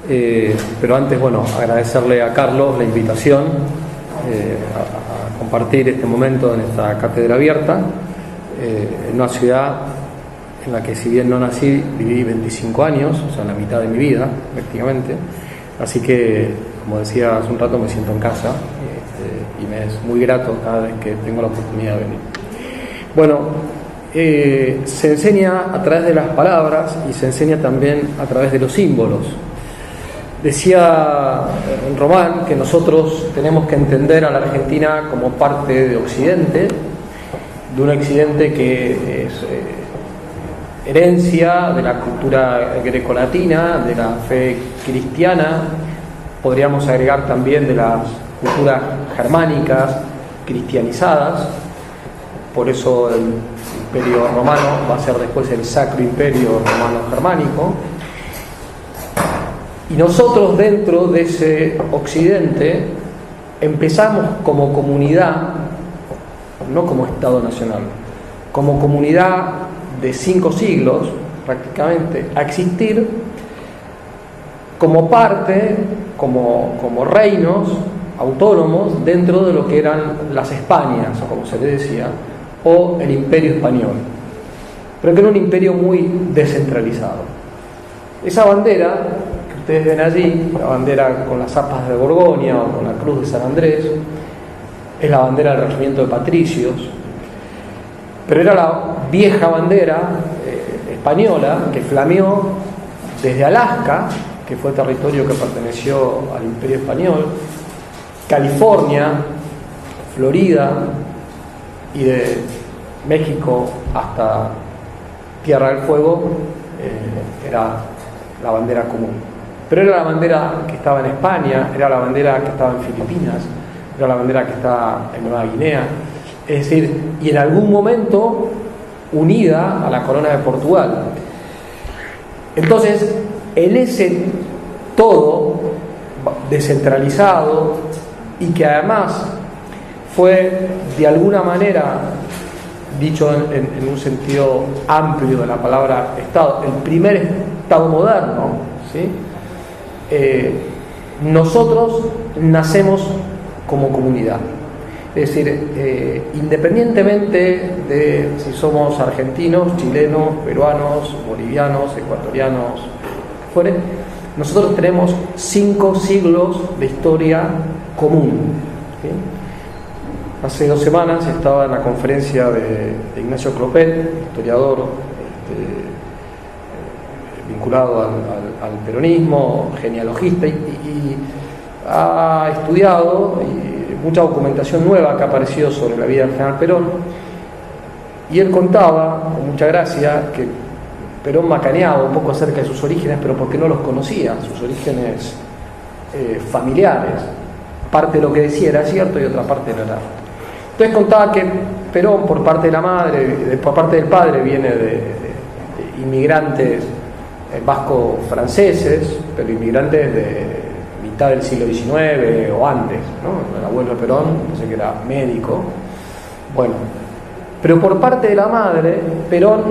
Pero antes, bueno, agradecerle a Carlos la invitación a compartir este momento en esta cátedra abierta, en una ciudad en la que, si bien no nací, viví 25 años, o sea, la mitad de mi vida, prácticamente. Así que, como decía hace un rato, me siento en casa y me es muy grato cada vez que tengo la oportunidad de venir. Bueno, se enseña a través de las palabras y se enseña también a través de los símbolos. Decía Román que nosotros tenemos que entender a la Argentina como parte de Occidente, de un Occidente que es herencia de la cultura grecolatina, de la fe cristiana, podríamos agregar también de las culturas germánicas cristianizadas. Por eso el Imperio Romano va a ser después el Sacro Imperio Romano Germánico. Y nosotros, dentro de ese Occidente, empezamos como comunidad, no como Estado nacional, como comunidad de 5 siglos prácticamente, a existir como parte, como reinos autónomos dentro de lo que eran las Españas, como se le decía, o el Imperio Español, pero que era un imperio muy descentralizado. Esa bandera que ustedes ven allí, la bandera con las aspas de Borgoña o con la cruz de San Andrés, es la bandera del regimiento de patricios, pero era la vieja bandera española que flameó desde Alaska, que fue territorio que perteneció al Imperio Español, California, Florida y de México hasta Tierra del Fuego, era la bandera común. Pero era la bandera que estaba en España, era la bandera que estaba en Filipinas, era la bandera que estaba en Nueva Guinea, es decir, y en algún momento unida a la corona de Portugal. Entonces, en ese todo descentralizado, y que además fue de alguna manera, dicho en un sentido amplio de la palabra Estado, el primer Estado moderno, ¿sí? Nosotros nacemos como comunidad. Es decir, independientemente de si somos argentinos, chilenos, peruanos, bolivianos, ecuatorianos, fuere, nosotros tenemos 5 siglos de historia común, ¿sí? Hace 2 semanas estaba en la conferencia de Ignacio Clopet, historiador vinculado al peronismo, genealogista, y ha estudiado mucha documentación nueva que ha aparecido sobre la vida del general Perón, y él contaba con mucha gracia que Perón macaneaba un poco acerca de sus orígenes, pero porque no los conocía, sus orígenes familiares. Parte de lo que decía era cierto y otra parte no era. Entonces contaba que Perón, por parte de la madre, por parte del padre, viene de inmigrantes vasco-franceses, pero inmigrantes de mitad del siglo XIX o antes, ¿no? El abuelo de Perón, no sé, que era médico. Bueno, pero por parte de la madre, Perón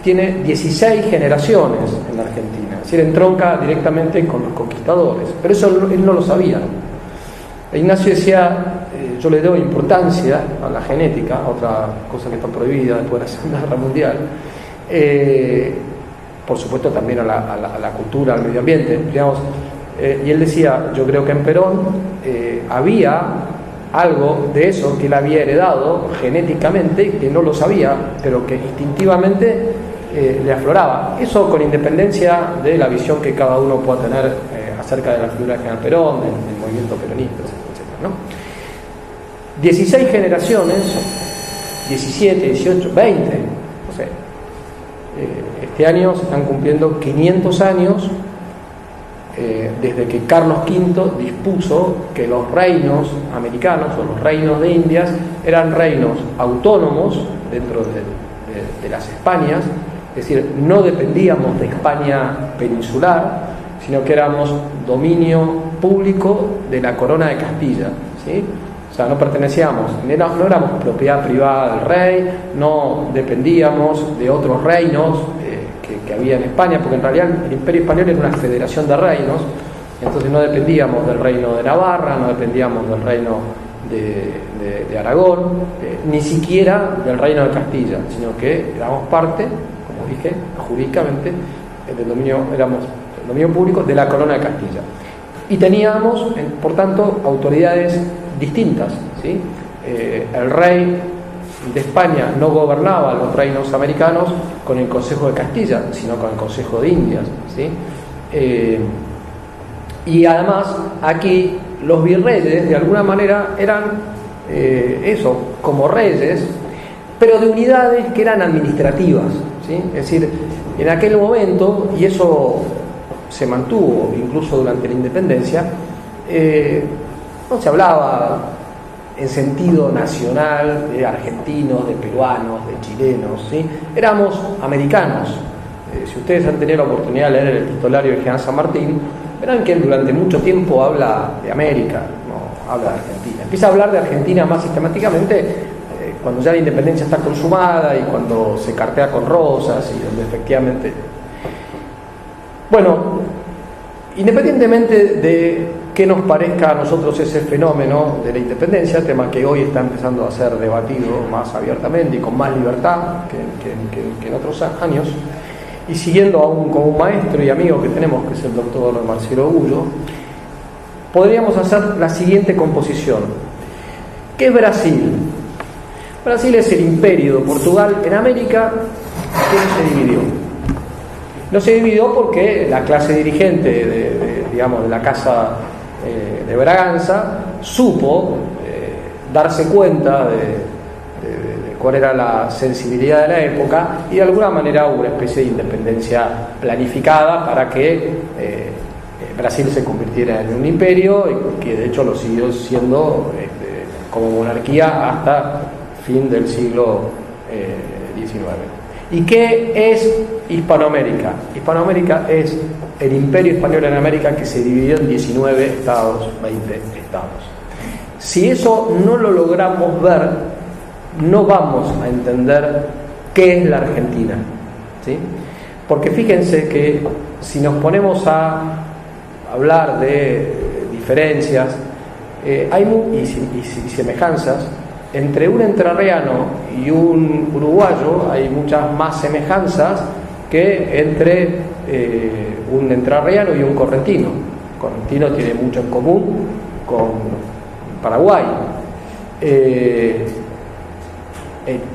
tiene 16 generaciones en la Argentina, es decir, entronca directamente con los conquistadores, pero eso él no lo sabía. Ignacio decía, yo le doy importancia a la genética, otra cosa que está prohibida después de la Segunda Guerra Mundial, por supuesto también a la cultura, al medio ambiente, digamos, y él decía, yo creo que en Perón había algo de eso que él había heredado genéticamente, que no lo sabía, pero que instintivamente le afloraba. Eso con independencia de la visión que cada uno pueda tener acerca de la figura de general Perón, del movimiento peronista, etc., ¿no? 16 generaciones, 17, 18, 20, no sé. Este año se están cumpliendo 500 años desde que Carlos V dispuso que los reinos americanos o los reinos de Indias eran reinos autónomos dentro de las Españas, es decir, no dependíamos de España peninsular, sino que éramos dominio público de la corona de Castilla, ¿sí? O sea, no pertenecíamos, no éramos propiedad privada del rey, no dependíamos de otros reinos que había en España, porque en realidad el Imperio Español era una federación de reinos, Entonces no dependíamos del reino de Navarra, no dependíamos del reino de Aragón, ni siquiera del reino de Castilla, sino que éramos parte, como dije, jurídicamente, éramos el dominio público de la corona de Castilla. Y teníamos, por tanto, autoridades distintas, ¿sí? El rey de España no gobernaba los reinos americanos con el Consejo de Castilla, sino con el Consejo de Indias, ¿sí? Y además aquí los virreyes de alguna manera eran como reyes, pero de unidades que eran administrativas, ¿sí? Es decir, en aquel momento, y eso se mantuvo incluso durante la independencia, no se hablaba en sentido nacional de argentinos, de peruanos, de chilenos, ¿sí? Éramos americanos. Si ustedes han tenido la oportunidad de leer el epistolario de Jean San Martín, verán que él durante mucho tiempo habla de América, no habla de Argentina. Empieza a hablar de Argentina más sistemáticamente cuando ya la independencia está consumada y cuando se cartea con rosas y donde efectivamente... Bueno, independientemente de qué nos parezca a nosotros ese fenómeno de la independencia, tema que hoy está empezando a ser debatido más abiertamente y con más libertad que en otros años, y siguiendo aún con un maestro y amigo que tenemos, que es el doctor Marcelo Gullo, podríamos hacer la siguiente composición. ¿Qué es Brasil? Brasil es el imperio de Portugal en América que no se dividió. No se dividió porque la clase dirigente de la Casa de Braganza supo darse cuenta de cuál era la sensibilidad de la época y de alguna manera hubo una especie de independencia planificada para que Brasil se convirtiera en un imperio y que de hecho lo siguió siendo como monarquía hasta fin del siglo XIX. ¿Y qué es Hispanoamérica? Hispanoamérica es el imperio español en América que se dividió en 19 estados, 20 estados. Si eso no lo logramos ver, no vamos a entender qué es la Argentina, ¿sí? Porque fíjense que si nos ponemos a hablar de diferencias y semejanzas, entre un entrerriano y un uruguayo hay muchas más semejanzas que entre un entrerriano y un correntino. El correntino tiene mucho en común con Paraguay.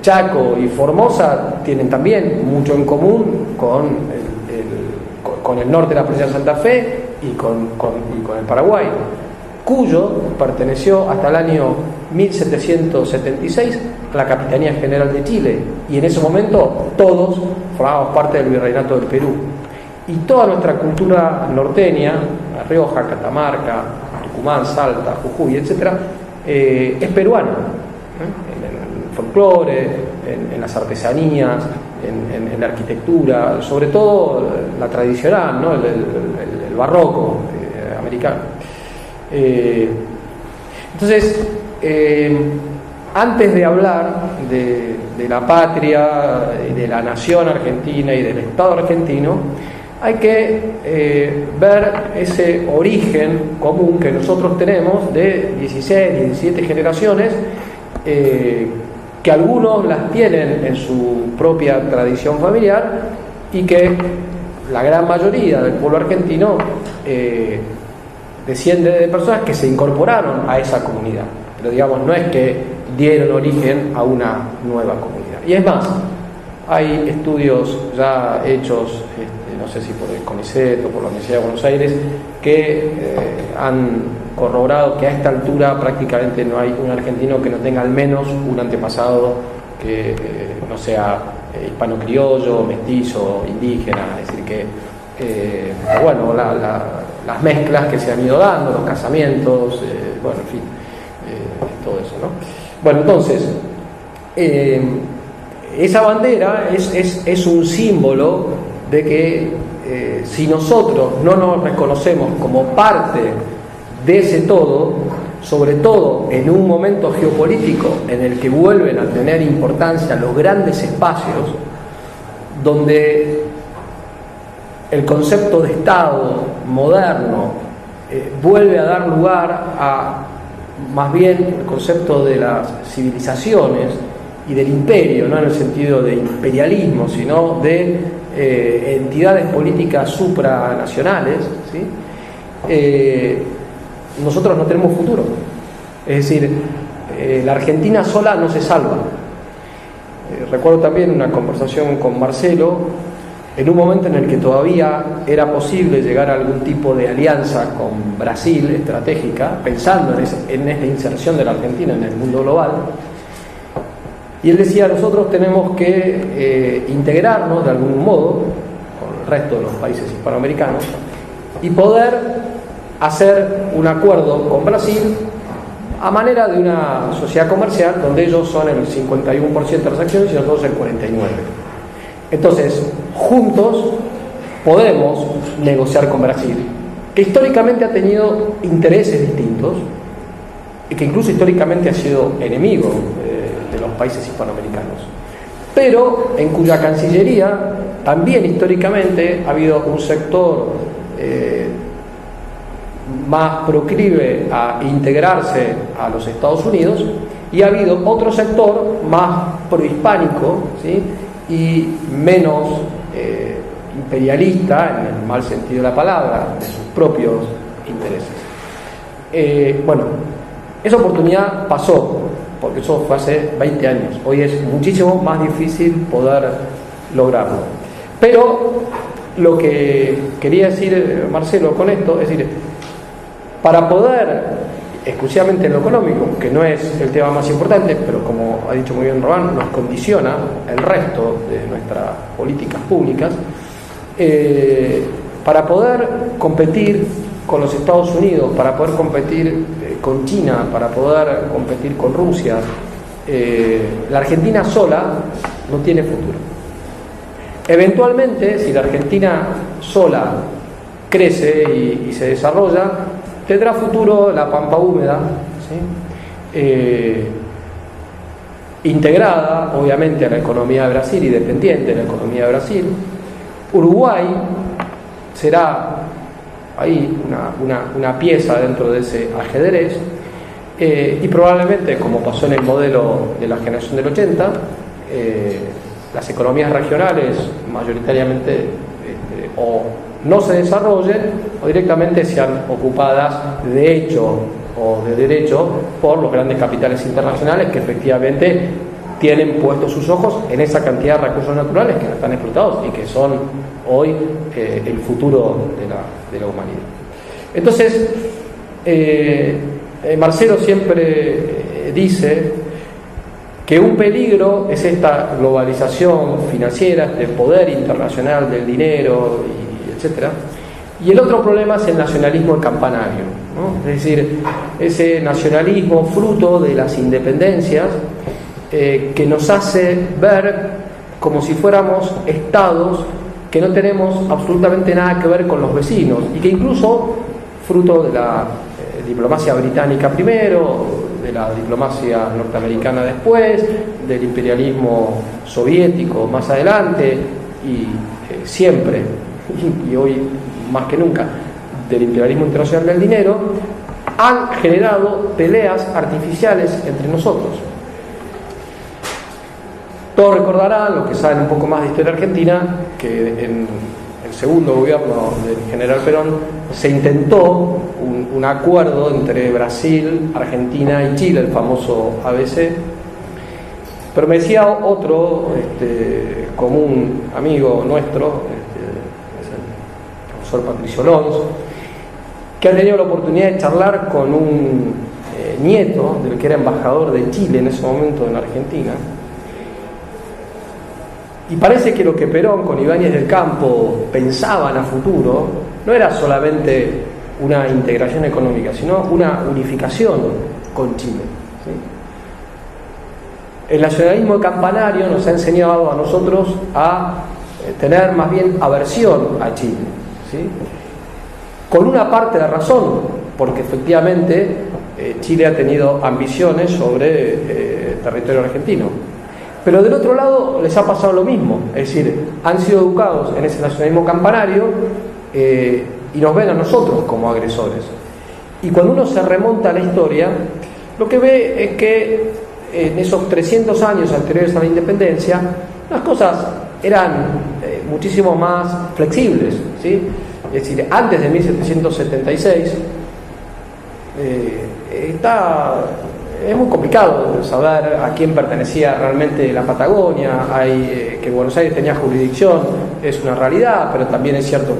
Chaco y Formosa tienen también mucho en común con el norte de la provincia de Santa Fe y con el Paraguay. Cuyo perteneció hasta el año 1776 a la Capitanía General de Chile y en ese momento todos formábamos parte del Virreinato del Perú. Y toda nuestra cultura norteña, La Rioja, Catamarca, Tucumán, Salta, Jujuy, etc., es peruana, en el folclore, en las artesanías, en la arquitectura, sobre todo la tradicional, ¿no? el barroco americano. Entonces, antes de hablar de la patria, de la nación argentina y del Estado argentino, hay que ver ese origen común que nosotros tenemos de 16, 17 generaciones, que algunos las tienen en su propia tradición familiar y que la gran mayoría del pueblo argentino desciende de personas que se incorporaron a esa comunidad, pero digamos no es que dieron origen a una nueva comunidad. Y es más, hay estudios ya hechos, no sé si por el CONICET o por la Universidad de Buenos Aires, que han corroborado que a esta altura prácticamente no hay un argentino que no tenga al menos un antepasado que no sea hispano-criollo, mestizo, indígena. Es decir que bueno, las mezclas que se han ido dando, los casamientos, bueno, en fin, todo eso, ¿no? Bueno, entonces, esa bandera es un símbolo de que si nosotros no nos reconocemos como parte de ese todo, sobre todo en un momento geopolítico en el que vuelven a tener importancia los grandes espacios, donde el concepto de Estado moderno vuelve a dar lugar a más bien el concepto de las civilizaciones y del imperio, no en el sentido de imperialismo, sino de entidades políticas supranacionales, ¿sí? Nosotros no tenemos futuro. Es decir, la Argentina sola no se salva. Recuerdo también una conversación con Marcelo en un momento en el que todavía era posible llegar a algún tipo de alianza con Brasil estratégica, pensando en esta inserción de la Argentina en el mundo global. Y él decía, nosotros tenemos que integrarnos de algún modo con el resto de los países hispanoamericanos y poder hacer un acuerdo con Brasil a manera de una sociedad comercial donde ellos son el 51% de las acciones y nosotros el 49%. Entonces, juntos podemos negociar con Brasil, que históricamente ha tenido intereses distintos y que incluso históricamente ha sido enemigo de los países hispanoamericanos, pero en cuya Cancillería también históricamente ha habido un sector más proclive a integrarse a los Estados Unidos y ha habido otro sector más prohispánico, ¿sí? Y menos imperialista, en el mal sentido de la palabra, de sus propios intereses. Bueno, esa oportunidad pasó, porque eso fue hace 20 años. Hoy es muchísimo más difícil poder lograrlo. Pero lo que quería decir Marcelo con esto es decir, para poder, exclusivamente en lo económico, que no es el tema más importante, pero como ha dicho muy bien Román, nos condiciona el resto de nuestras políticas públicas, para poder competir con los Estados Unidos, para poder competir con China, para poder competir con Rusia, la Argentina sola no tiene futuro. Eventualmente, si la Argentina sola crece y se desarrolla, tendrá futuro la pampa húmeda, ¿sí? Integrada obviamente a la economía de Brasil y dependiente de la economía de Brasil. Uruguay será ahí una pieza dentro de ese ajedrez, y probablemente, como pasó en el modelo de la generación del 80, las economías regionales mayoritariamente o no se desarrollen o directamente sean ocupadas de hecho o de derecho por los grandes capitales internacionales que efectivamente tienen puestos sus ojos en esa cantidad de recursos naturales que no están explotados y que son hoy el futuro de la humanidad. Entonces, Marcelo siempre dice que un peligro es esta globalización financiera, este poder internacional del dinero, etcétera. Y el otro problema es el nacionalismo campanario, ¿no? Es decir, ese nacionalismo fruto de las independencias que nos hace ver como si fuéramos estados que no tenemos absolutamente nada que ver con los vecinos y que incluso fruto de la diplomacia británica primero, de la diplomacia norteamericana después, del imperialismo soviético más adelante y siempre, y hoy más que nunca, del imperialismo internacional del dinero, han generado peleas artificiales entre nosotros. Todos recordarán, los que saben un poco más de historia argentina, que en el segundo gobierno del general Perón se intentó un acuerdo entre Brasil, Argentina y Chile, el famoso ABC. Pero me decía otro común amigo nuestro, es el profesor Patricio Lons, que ha tenido la oportunidad de charlar con un nieto del que era embajador de Chile en ese momento en Argentina. Y parece que lo que Perón con Ibáñez del Campo pensaban a futuro no era solamente una integración económica, sino una unificación con Chile, ¿sí? El nacionalismo campanario nos ha enseñado a nosotros a tener más bien aversión a Chile, ¿sí? Con una parte de razón, porque efectivamente Chile ha tenido ambiciones sobre territorio argentino. Pero del otro lado les ha pasado lo mismo, es decir, han sido educados en ese nacionalismo campanario y nos ven a nosotros como agresores. Y cuando uno se remonta a la historia, lo que ve es que en esos 300 años anteriores a la independencia, las cosas eran muchísimo más flexibles, ¿sí? Es decir, antes de 1776 es muy complicado saber a quién pertenecía realmente la Patagonia. Que Buenos Aires tenía jurisdicción, es una realidad, pero también es cierto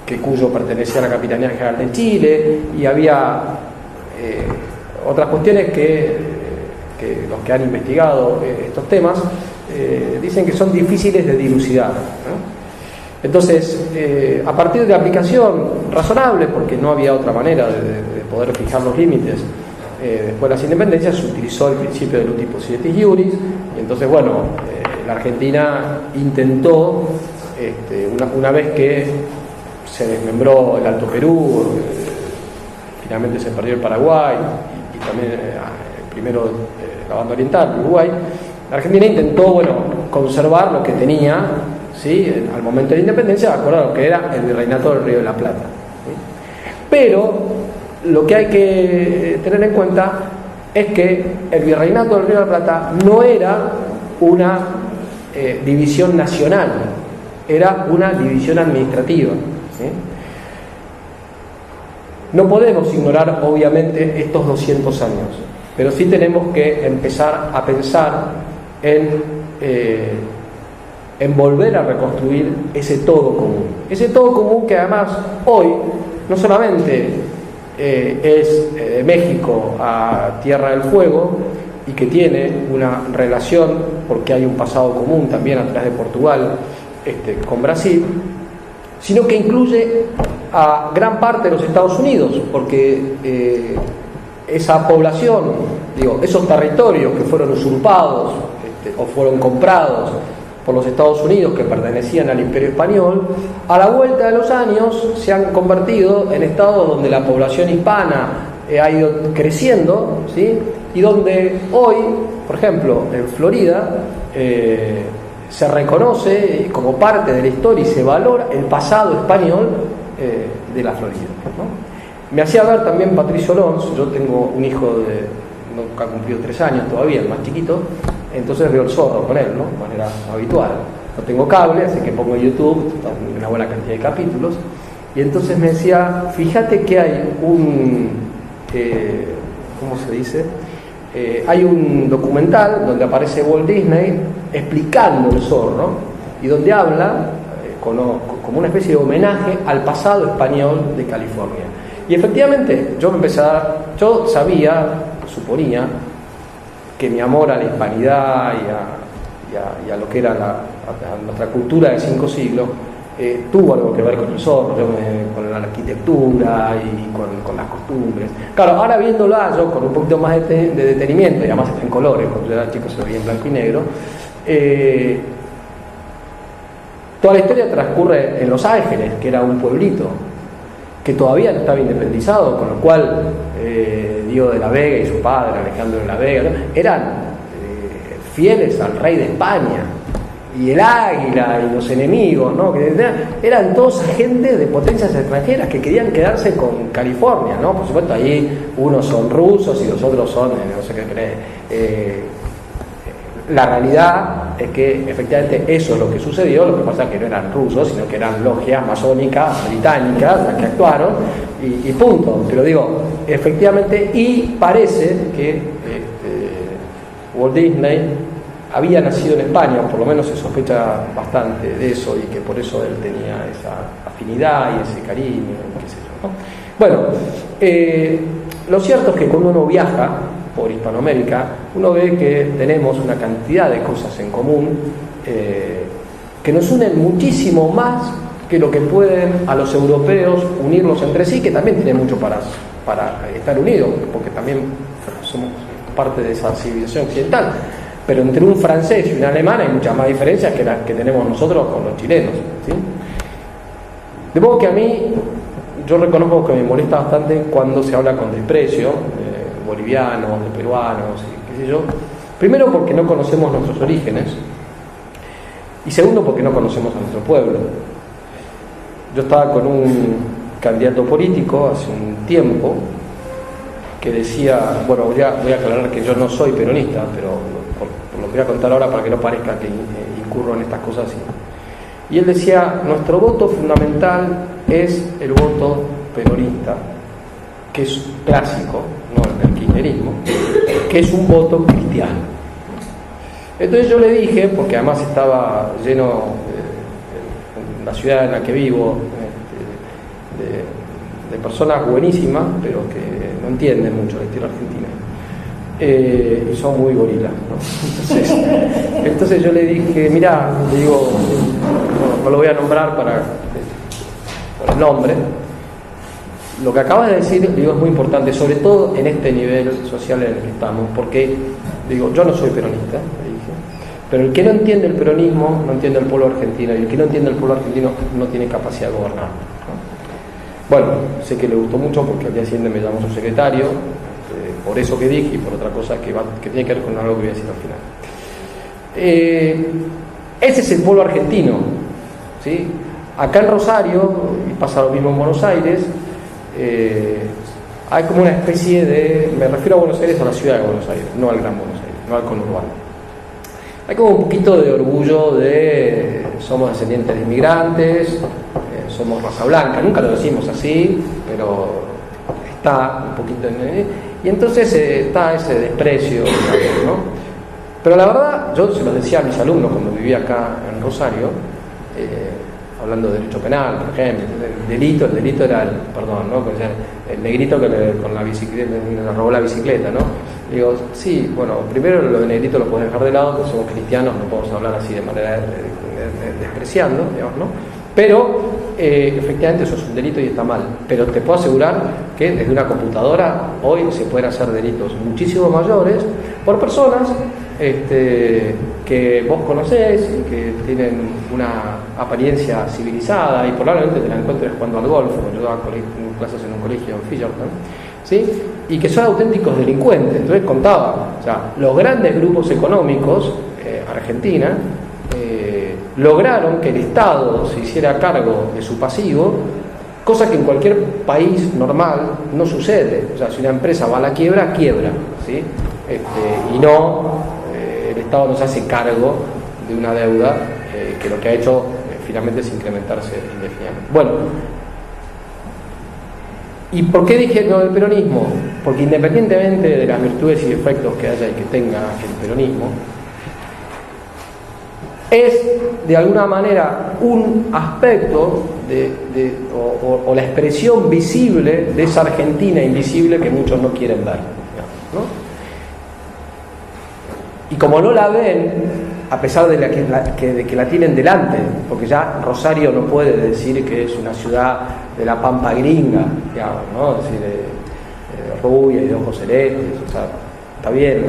que Cuyo pertenecía a la Capitanía General de Chile, y había otras cuestiones que los que han investigado estos temas dicen que son difíciles de dilucidar, ¿no? Entonces, a partir de la aplicación razonable, porque no había otra manera de poder fijar los límites, después de las independencias se utilizó el principio del uti possidetis iuris, y entonces, bueno, la Argentina intentó, una vez que se desmembró el Alto Perú, finalmente se perdió el Paraguay, y también primero la banda oriental, Uruguay, la Argentina intentó, bueno, conservar lo que tenía, ¿sí?, al momento de la independencia, de acuerdo a lo que era el virreinato del Río de la Plata, ¿sí? Pero lo que hay que tener en cuenta es que el virreinato del Río de la Plata no era una división nacional, era una división administrativa, ¿sí? No podemos ignorar, obviamente, estos 200 años, pero sí tenemos que empezar a pensar en volver a reconstruir ese todo común. Ese todo común que además hoy no solamente es de México a Tierra del Fuego, y que tiene una relación, porque hay un pasado común también a través de Portugal con Brasil, sino que incluye a gran parte de los Estados Unidos, porque esa población, esos territorios que fueron usurpados o fueron comprados por los Estados Unidos, que pertenecían al Imperio Español, a la vuelta de los años se han convertido en estados donde la población hispana ha ido creciendo, ¿sí?, y donde hoy, por ejemplo, en Florida, se reconoce como parte de la historia y se valora el pasado español de la Florida, ¿no? Me hacía ver también Patricio Lons. Yo tengo un hijo no ha cumplido 3 años todavía, el más chiquito, entonces veo El Zorro con él, ¿no?, de manera habitual. No tengo cable, así que pongo YouTube una buena cantidad de capítulos, y entonces me decía, fíjate que hay ¿cómo se dice? Hay un documental donde aparece Walt Disney explicando El Zorro, y donde habla como una especie de homenaje al pasado español de California. Y efectivamente yo suponía que mi amor a la hispanidad y a lo que era a nuestra cultura de 5 siglos tuvo algo que ver con El Zorro, con la arquitectura y con las costumbres. Claro, ahora viéndola yo con un poquito más de detenimiento, y además está en colores, cuando yo era chico se veía en blanco y negro, toda la historia transcurre en Los Ángeles, que era un pueblito que todavía no estaba independizado, con lo cual Diego de la Vega y su padre, Alejandro de la Vega, ¿no?, eran fieles al rey de España, y el águila y los enemigos, ¿no?, que eran todos agentes de potencias extranjeras que querían quedarse con California, ¿no? Por supuesto, ahí unos son rusos y los otros son no sé qué cree. La realidad es que efectivamente eso es lo que sucedió. Lo que pasa es que no eran rusos, sino que eran logias masónicas británicas las que actuaron, y punto. Pero efectivamente, y parece que Walt Disney había nacido en España, o por lo menos se sospecha bastante de eso, y que por eso él tenía esa afinidad y ese cariño, qué sé yo, ¿no? Bueno, lo cierto es que cuando uno viaja por Hispanoamérica, uno ve que tenemos una cantidad de cosas en común que nos unen muchísimo más que lo que pueden a los europeos unirlos entre sí, que también tienen mucho para estar unidos, porque también somos parte de esa civilización occidental. Pero entre un francés y un alemán hay muchas más diferencias que las que tenemos nosotros con los chilenos, ¿sí? De modo que a mí, yo reconozco que me molesta bastante cuando se habla con desprecio de bolivianos, de peruanos, y qué sé yo. Primero, porque no conocemos nuestros orígenes, y segundo, porque no conocemos a nuestro pueblo. Yo estaba con un candidato político hace un tiempo, que decía, bueno, voy a aclarar que yo no soy peronista, pero por lo que voy a contar ahora para que no parezca que incurro en estas cosas. Y él decía, nuestro voto fundamental es el voto peronista, que es clásico, no el del kirchnerismo, que es un voto cristiano. Entonces yo le dije, porque además estaba lleno, la ciudad en la que vivo, de personas buenísimas, pero que no entienden mucho la historia argentina, y son muy gorilas, ¿no? Entonces yo le dije, mirá, le digo, no lo voy a nombrar por el nombre, lo que acabas de decir, digo, es muy importante, sobre todo en este nivel social en el que estamos, porque, digo, yo no soy peronista, le dije, pero el que no entiende el peronismo no entiende el pueblo argentino, y el que no entiende el pueblo argentino no tiene capacidad de gobernar, ¿no? Bueno, sé que le gustó mucho porque al día siguiente me llamó su secretario, por eso que dije y por otra cosa que tiene que ver con algo que voy a decir al final. Ese es el pueblo argentino, ¿sí? Acá en Rosario, y pasa lo mismo en Buenos Aires, hay como una especie de, me refiero a Buenos Aires, a la ciudad de Buenos Aires, no al Gran Buenos Aires, no al conurbano. Hay como un poquito de orgullo de somos descendientes de inmigrantes, somos raza blanca, nunca lo decimos así, pero está un poquito y entonces está ese desprecio, ¿no? Pero la verdad, yo se lo decía a mis alumnos cuando vivía acá en Rosario, hablando de derecho penal, por ejemplo, el delito era perdón, ¿no? El negrito que con la bicicleta le robó la bicicleta, ¿no? Digo, sí, bueno, primero lo de negrito lo puedes dejar de lado, porque somos cristianos, no podemos hablar así de manera despreciando, digamos, ¿no? Pero efectivamente eso es un delito y está mal, pero te puedo asegurar que desde una computadora hoy se pueden hacer delitos muchísimo mayores por personas que vos conocés y que tienen una apariencia civilizada y probablemente te la encuentres jugando al golf, como yo daba clases en un colegio en Fisherton, ¿sí? Y que son auténticos delincuentes. Entonces contaba, o sea, los grandes grupos económicos, Argentina, lograron que el Estado se hiciera cargo de su pasivo, cosa que en cualquier país normal no sucede. O sea, si una empresa va a la quiebra, quiebra, ¿sí? Y no, el Estado no se hace cargo de una deuda que lo que ha hecho finalmente es incrementarse indefinidamente. Bueno, ¿y por qué dije lo del peronismo? Porque independientemente de las virtudes y defectos que haya y que tenga el peronismo, es de alguna manera un aspecto o la expresión visible de esa Argentina invisible que muchos no quieren ver, ¿no? Y como no la ven, a pesar de que la tienen delante, porque ya Rosario no puede decir que es una ciudad de la pampa gringa, digamos, ¿no? Es decir, rubia y de ojos celestes, o sea, está bien,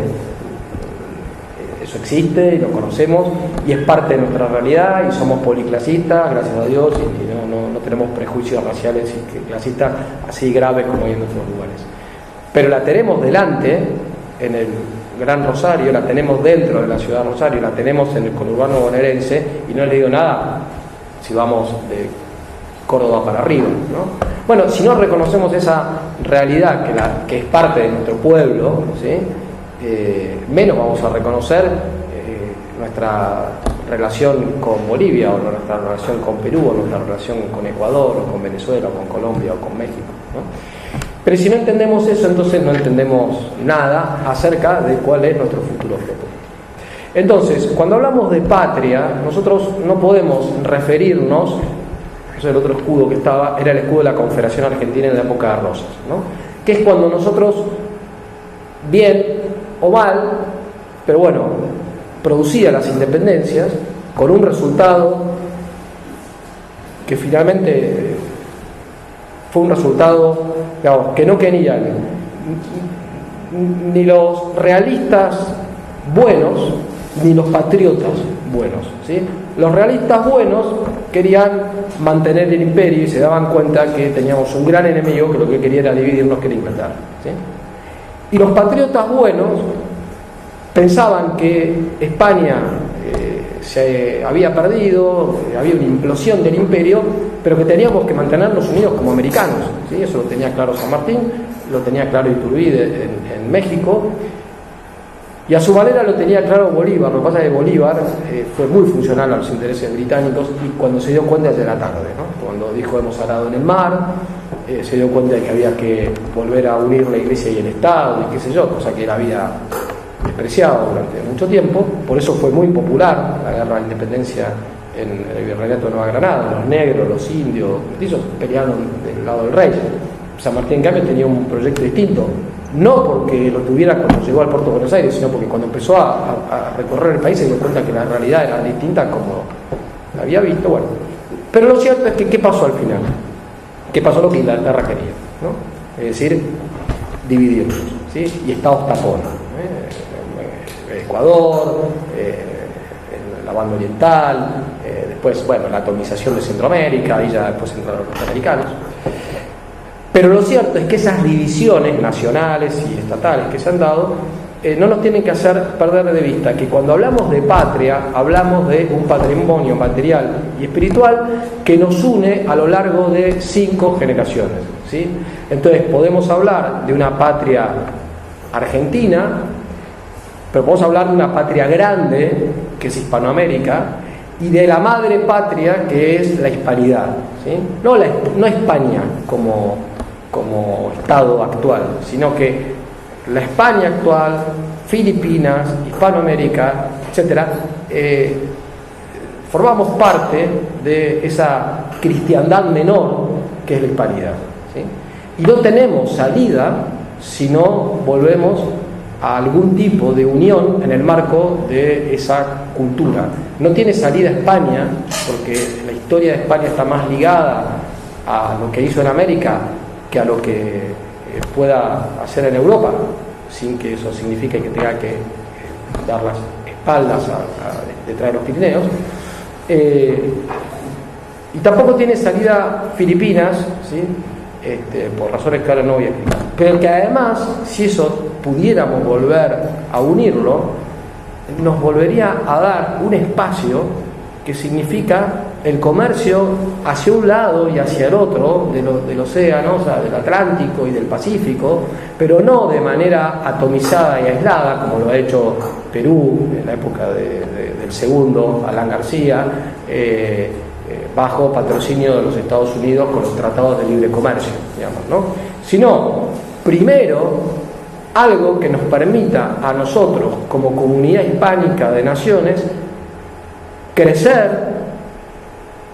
eso existe y lo conocemos y es parte de nuestra realidad y somos policlasistas, gracias a Dios, y no tenemos prejuicios raciales y clasistas así graves como hay en otros lugares. Pero la tenemos delante en el Gran Rosario, la tenemos dentro de la ciudad de Rosario, la tenemos en el conurbano bonaerense y no les digo nada si vamos de Córdoba para arriba, ¿no? Bueno, si no reconocemos esa realidad que es parte de nuestro pueblo, ¿sí? Menos vamos a reconocer nuestra relación con Bolivia o nuestra relación con Perú o nuestra relación con Ecuador o con Venezuela o con Colombia o con México, ¿no? Pero si no entendemos eso, entonces no entendemos nada acerca de cuál es nuestro futuro propio. Entonces, cuando hablamos de patria, nosotros no podemos referirnos, el otro escudo que estaba era el escudo de la Confederación Argentina en la época de Rosas, ¿no? Que es cuando nosotros, bien o mal, pero bueno, producía las independencias con un resultado que finalmente fue un resultado, digamos, que no querían ni los realistas buenos ni los patriotas buenos, ¿sí? Los realistas buenos querían mantener el imperio y se daban cuenta que teníamos un gran enemigo que lo que quería era dividirnos, que era Inglaterra, ¿sí? Y los patriotas buenos pensaban que España se había perdido, había una implosión del imperio, pero que teníamos que mantenernos unidos como americanos, ¿sí? Eso lo tenía claro San Martín, lo tenía claro Iturbide en México, y a su manera lo tenía claro Bolívar. Lo que pasa es que Bolívar fue muy funcional a los intereses británicos, y cuando se dio cuenta ya era tarde, ¿no? Cuando dijo hemos arado en el mar, se dio cuenta de que había que volver a unir la Iglesia y el Estado, y qué sé yo, cosa que él había despreciado durante mucho tiempo. Por eso fue muy popular la guerra de la independencia en el virreinato de Nueva Granada. Los negros, los indios, los mestizos pelearon del lado del rey. San Martín, en cambio, tenía un proyecto distinto, no porque lo tuviera cuando llegó al puerto de Buenos Aires, sino porque cuando empezó a recorrer el país se dio cuenta que la realidad era distinta como la había visto. Bueno, pero lo cierto es que ¿qué pasó al final? ¿Qué pasó lo que Inglaterra quería, ¿no? Es decir, dividirnos, ¿sí? Y estados tapón, Ecuador, la banda oriental, después, bueno, la atomización de Centroamérica, y ya después entraron los norteamericanos. Pero lo cierto es que esas divisiones nacionales y estatales que se han dado no nos tienen que hacer perder de vista que cuando hablamos de patria, hablamos de un patrimonio material y espiritual que nos une a lo largo de 5 generaciones, ¿sí? Entonces podemos hablar de una patria argentina, pero podemos hablar de una patria grande, que es Hispanoamérica, y de la madre patria, que es la hispanidad, ¿sí? No España como estado actual, sino que la España actual, Filipinas, Hispanoamérica, etcétera, formamos parte de esa cristiandad menor que es la hispanidad, ¿sí? Y no tenemos salida si no volvemos a algún tipo de unión en el marco de esa cultura. No tiene salida España, porque la historia de España está más ligada a lo que hizo en América que a lo que pueda hacer en Europa, sin que eso signifique que tenga que dar las espaldas detrás de los Pirineos. Y tampoco tiene salida Filipinas, ¿sí? Por razones que ahora no voy a explicar. Pero que además, si eso pudiéramos volver a unirlo, nos volvería a dar un espacio que significa el comercio hacia un lado y hacia el otro del océano, o sea, del Atlántico y del Pacífico, pero no de manera atomizada y aislada como lo ha hecho Perú en la época del segundo Alan García, bajo patrocinio de los Estados Unidos con los tratados de libre comercio, digamos, ¿no? Sino, primero, algo que nos permita a nosotros, como comunidad hispánica de naciones, crecer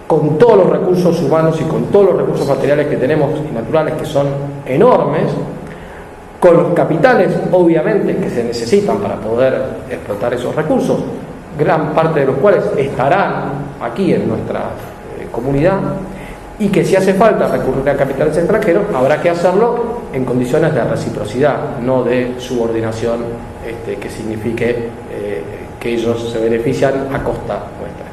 con todos los recursos humanos y con todos los recursos materiales que tenemos y naturales, que son enormes, con los capitales, obviamente, que se necesitan para poder explotar esos recursos, gran parte de los cuales estarán aquí en nuestra comunidad, y que si hace falta recurrir a capitales extranjeros, habrá que hacerlo en condiciones de reciprocidad, no de subordinación que signifique que ellos se benefician a costa nuestra.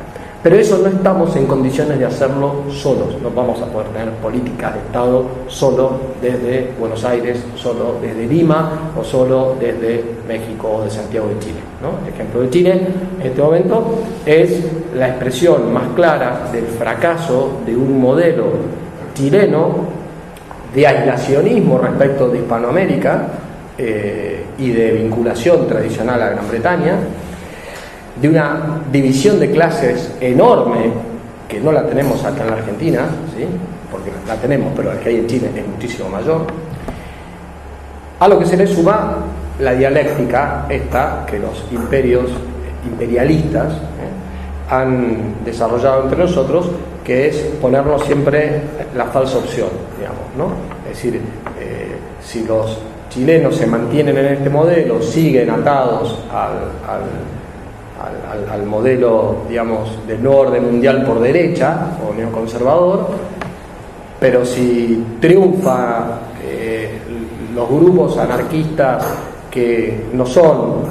Pero eso no estamos en condiciones de hacerlo solos. No vamos a poder tener políticas de Estado solo desde Buenos Aires, solo desde Lima o solo desde México o de Santiago de Chile, ¿no? El ejemplo de Chile en este momento es la expresión más clara del fracaso de un modelo chileno de aislacionismo respecto de Hispanoamérica y de vinculación tradicional a Gran Bretaña, de una división de clases enorme que no la tenemos acá en la Argentina, ¿sí? Porque la tenemos, pero la que hay en Chile es muchísimo mayor, a lo que se le suma la dialéctica esta que los imperios imperialistas han desarrollado entre nosotros, que es ponernos siempre la falsa opción, digamos, ¿no? Es decir, si los chilenos se mantienen en este modelo, siguen atados al modelo, digamos, del nuevo orden mundial por derecha o neoconservador, pero si triunfa los grupos anarquistas que no son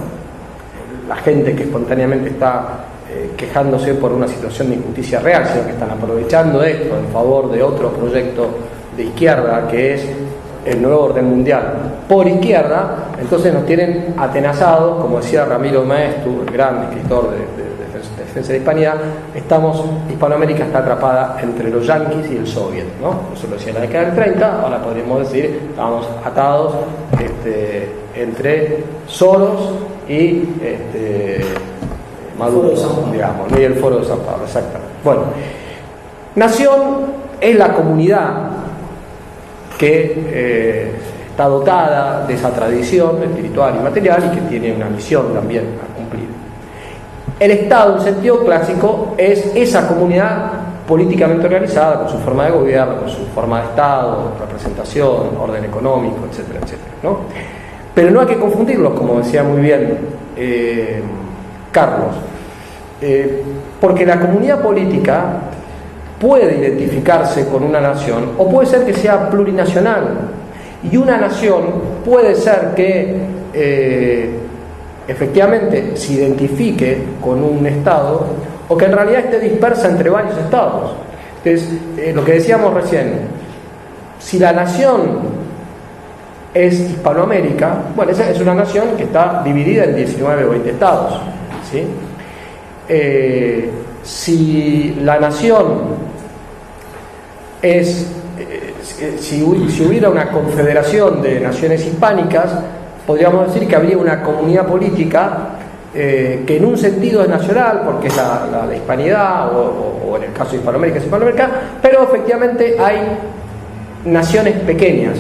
la gente que espontáneamente está quejándose por una situación de injusticia real, sino que están aprovechando esto en favor de otro proyecto de izquierda que es el nuevo orden mundial por izquierda, entonces nos tienen atenazados, como decía Ramiro Maeztu, el gran escritor de defensa de la hispanidad, Hispanoamérica está atrapada entre los yanquis y el soviet, ¿no? Eso lo decía en la década del 30, ahora podríamos decir, estábamos atados entre Soros y Maduro, digamos, y el Foro de San Pablo, exactamente. Bueno, nación es la comunidad que está dotada de esa tradición espiritual y material y que tiene una misión también a cumplir. El Estado, en sentido clásico, es esa comunidad políticamente organizada con su forma de gobierno, con su forma de Estado, representación, orden económico, etcétera, etcétera, ¿no? Pero no hay que confundirlos, como decía muy bien Carlos, porque la comunidad política puede identificarse con una nación o puede ser que sea plurinacional, y una nación puede ser que efectivamente se identifique con un Estado o que en realidad esté dispersa entre varios Estados. Entonces, lo que decíamos recién, si la nación es Hispanoamérica, bueno, esa es una nación que está dividida en 19 o 20 estados, ¿sí? Si la nación es, si hubiera una confederación de naciones hispánicas, podríamos decir que habría una comunidad política que en un sentido es nacional, porque es la hispanidad, o en el caso de Hispanoamérica es Hispanoamérica, pero efectivamente hay naciones pequeñas.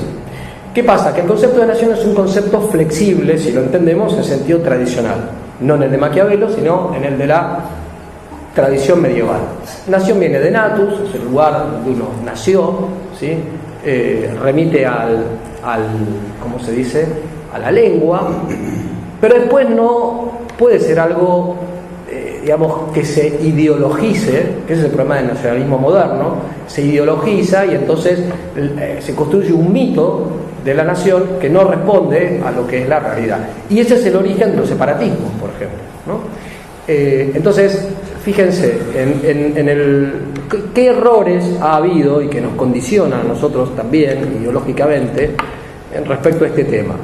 ¿Qué pasa? Que el concepto de nación es un concepto flexible, si lo entendemos en sentido tradicional, no en el de Maquiavelo, sino en el de la tradición medieval. Nación viene de natus, es el lugar donde uno nació, ¿sí? Remite al ¿cómo se dice?, a la lengua, pero después no puede ser algo, digamos, que se ideologice, que ese es el problema del nacionalismo moderno, se ideologiza y entonces se construye un mito de la nación que no responde a lo que es la realidad. Y ese es el origen de los separatismos, por ejemplo, ¿no? Entonces, fíjense qué errores ha habido y que nos condicionan a nosotros también ideológicamente respecto a este tema.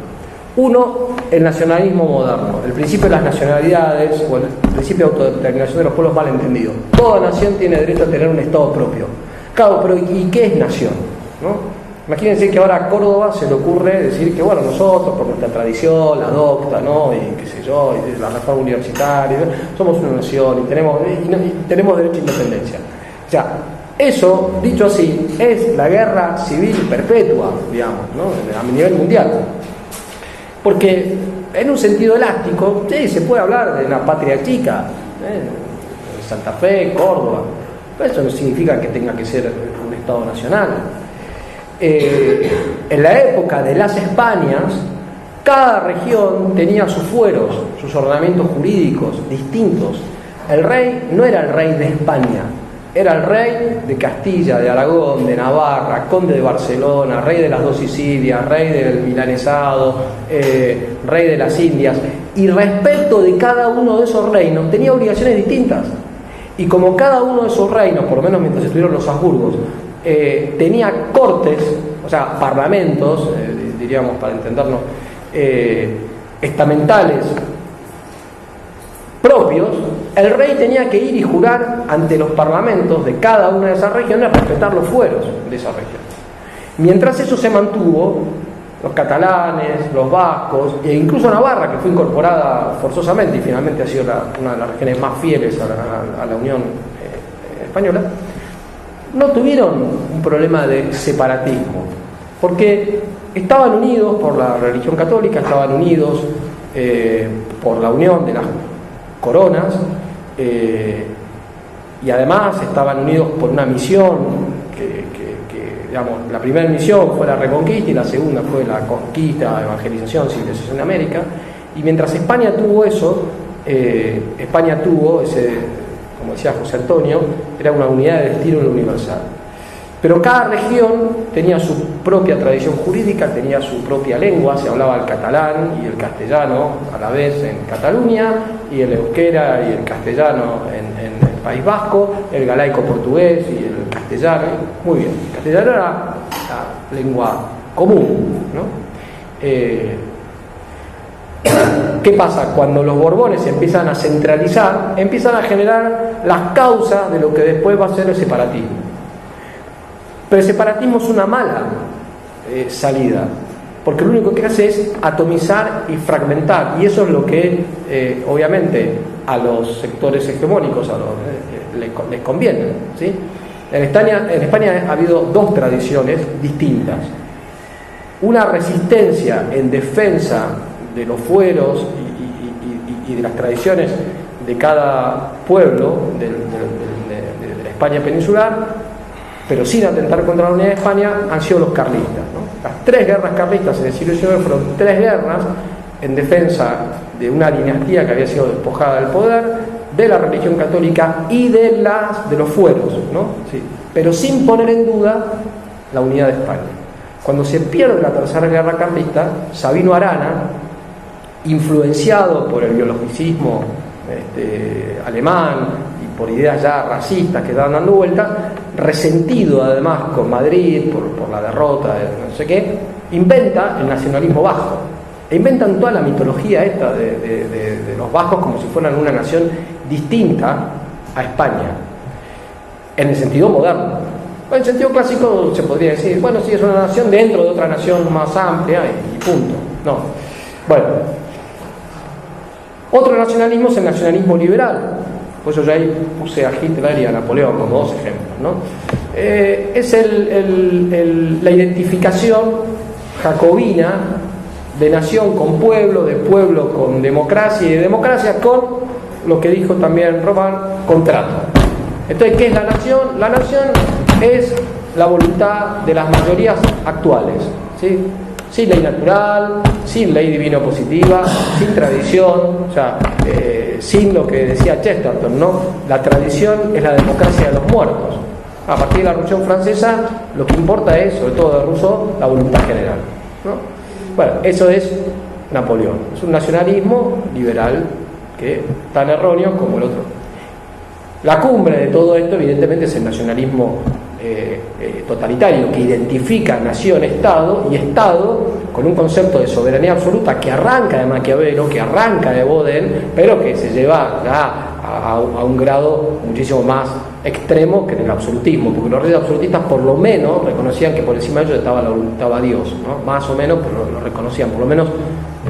Uno, el nacionalismo moderno, el principio de las nacionalidades o el principio de autodeterminación de los pueblos mal entendido. Toda nación tiene derecho a tener un Estado propio. Claro, pero ¿y qué es nación?, ¿no? Imagínense que ahora a Córdoba se le ocurre decir que, bueno, nosotros, por nuestra tradición, la adopta, ¿no?, y qué sé yo, y la reforma universitaria, somos una nación y tenemos derecho a independencia. O sea, eso, dicho así, es la guerra civil perpetua, digamos, ¿no?, a nivel mundial. Porque en un sentido elástico, sí, se puede hablar de una patria chica, Santa Fe, Córdoba, pero eso no significa que tenga que ser un Estado nacional. En la época de las Españas, cada región tenía sus fueros, sus ordenamientos jurídicos distintos. El rey no era el rey de España, era el rey de Castilla, de Aragón, de Navarra, conde de Barcelona, rey de las dos Sicilias, rey del Milanesado, rey de las Indias. Y respecto de cada uno de esos reinos tenía obligaciones distintas. Y como cada uno de esos reinos, por lo menos mientras estuvieron los Habsburgos, tenía cortes, o sea, parlamentos, diríamos para entendernos, estamentales propios, el rey tenía que ir y jurar ante los parlamentos de cada una de esas regiones respetar los fueros de esa región. Mientras eso se mantuvo, los catalanes, los vascos e incluso Navarra, que fue incorporada forzosamente y finalmente ha sido una de las regiones más fieles a la Unión Española, no tuvieron un problema de separatismo, porque estaban unidos por la religión católica, estaban unidos por la unión de las coronas, y además estaban unidos por una misión que digamos, la primera misión fue la reconquista y la segunda fue la conquista, evangelización, civilización de América. Y mientras España tuvo eso, España tuvo ese, como decía José Antonio, era una unidad de destino universal. Pero cada región tenía su propia tradición jurídica, tenía su propia lengua, se hablaba el catalán y el castellano a la vez en Cataluña, y el euskera y el castellano en el País Vasco, el galaico portugués y el castellano. Muy bien, el castellano era la lengua común, ¿no? ¿qué pasa? Cuando los Borbones se empiezan a centralizar, empiezan a generar las causas de lo que después va a ser el separatismo. Pero el separatismo es una mala salida, porque lo único que hace es atomizar y fragmentar, y eso es lo que obviamente a los sectores hegemónicos les conviene, ¿sí? En España ha habido dos tradiciones distintas: una resistencia en defensa de los fueros y de las tradiciones de cada pueblo de la España peninsular, pero sin atentar contra la unidad de España, han sido los carlistas, ¿no? Las tres guerras carlistas en el siglo XIX fueron tres guerras en defensa de una dinastía que había sido despojada del poder, de la religión católica y de los fueros, ¿no? Sí, pero sin poner en duda la unidad de España. Cuando se pierde la tercera guerra carlista, Sabino Arana, influenciado por el biologicismo alemán y por ideas ya racistas que estaban dando vuelta, resentido además con Madrid por la derrota de no sé qué, inventa el nacionalismo vasco. E inventan toda la mitología esta de los vascos como si fueran una nación distinta a España, en el sentido moderno. En el sentido clásico se podría decir, bueno, sí, es una nación dentro de otra nación más amplia y punto. No. Bueno, otro nacionalismo es el nacionalismo liberal. Por eso yo ahí puse a Hitler y a Napoleón como dos ejemplos, ¿no? Es la identificación jacobina de nación con pueblo, de pueblo con democracia y de democracia con lo que dijo también Román, contrato. Entonces, ¿qué es la nación? La nación es la voluntad de las mayorías actuales, ¿sí? Sin ley natural, sin ley divino positiva, sin tradición, o sea, sin lo que decía Chesterton, ¿no? La tradición es la democracia de los muertos. A partir de la Revolución Francesa, lo que importa es, sobre todo de Rousseau, la voluntad general, ¿no? Bueno, eso es Napoleón. Es un nacionalismo liberal que es tan erróneo como el otro. La cumbre de todo esto, evidentemente, es el nacionalismo totalitario, que identifica nación-estado y Estado con un concepto de soberanía absoluta que arranca de Maquiavelo, que arranca de Baudin, pero que se lleva ya a un grado muchísimo más extremo que en el absolutismo, porque los reyes absolutistas por lo menos reconocían que por encima de ellos estaba Dios, ¿no? Más o menos, pero lo reconocían, por lo menos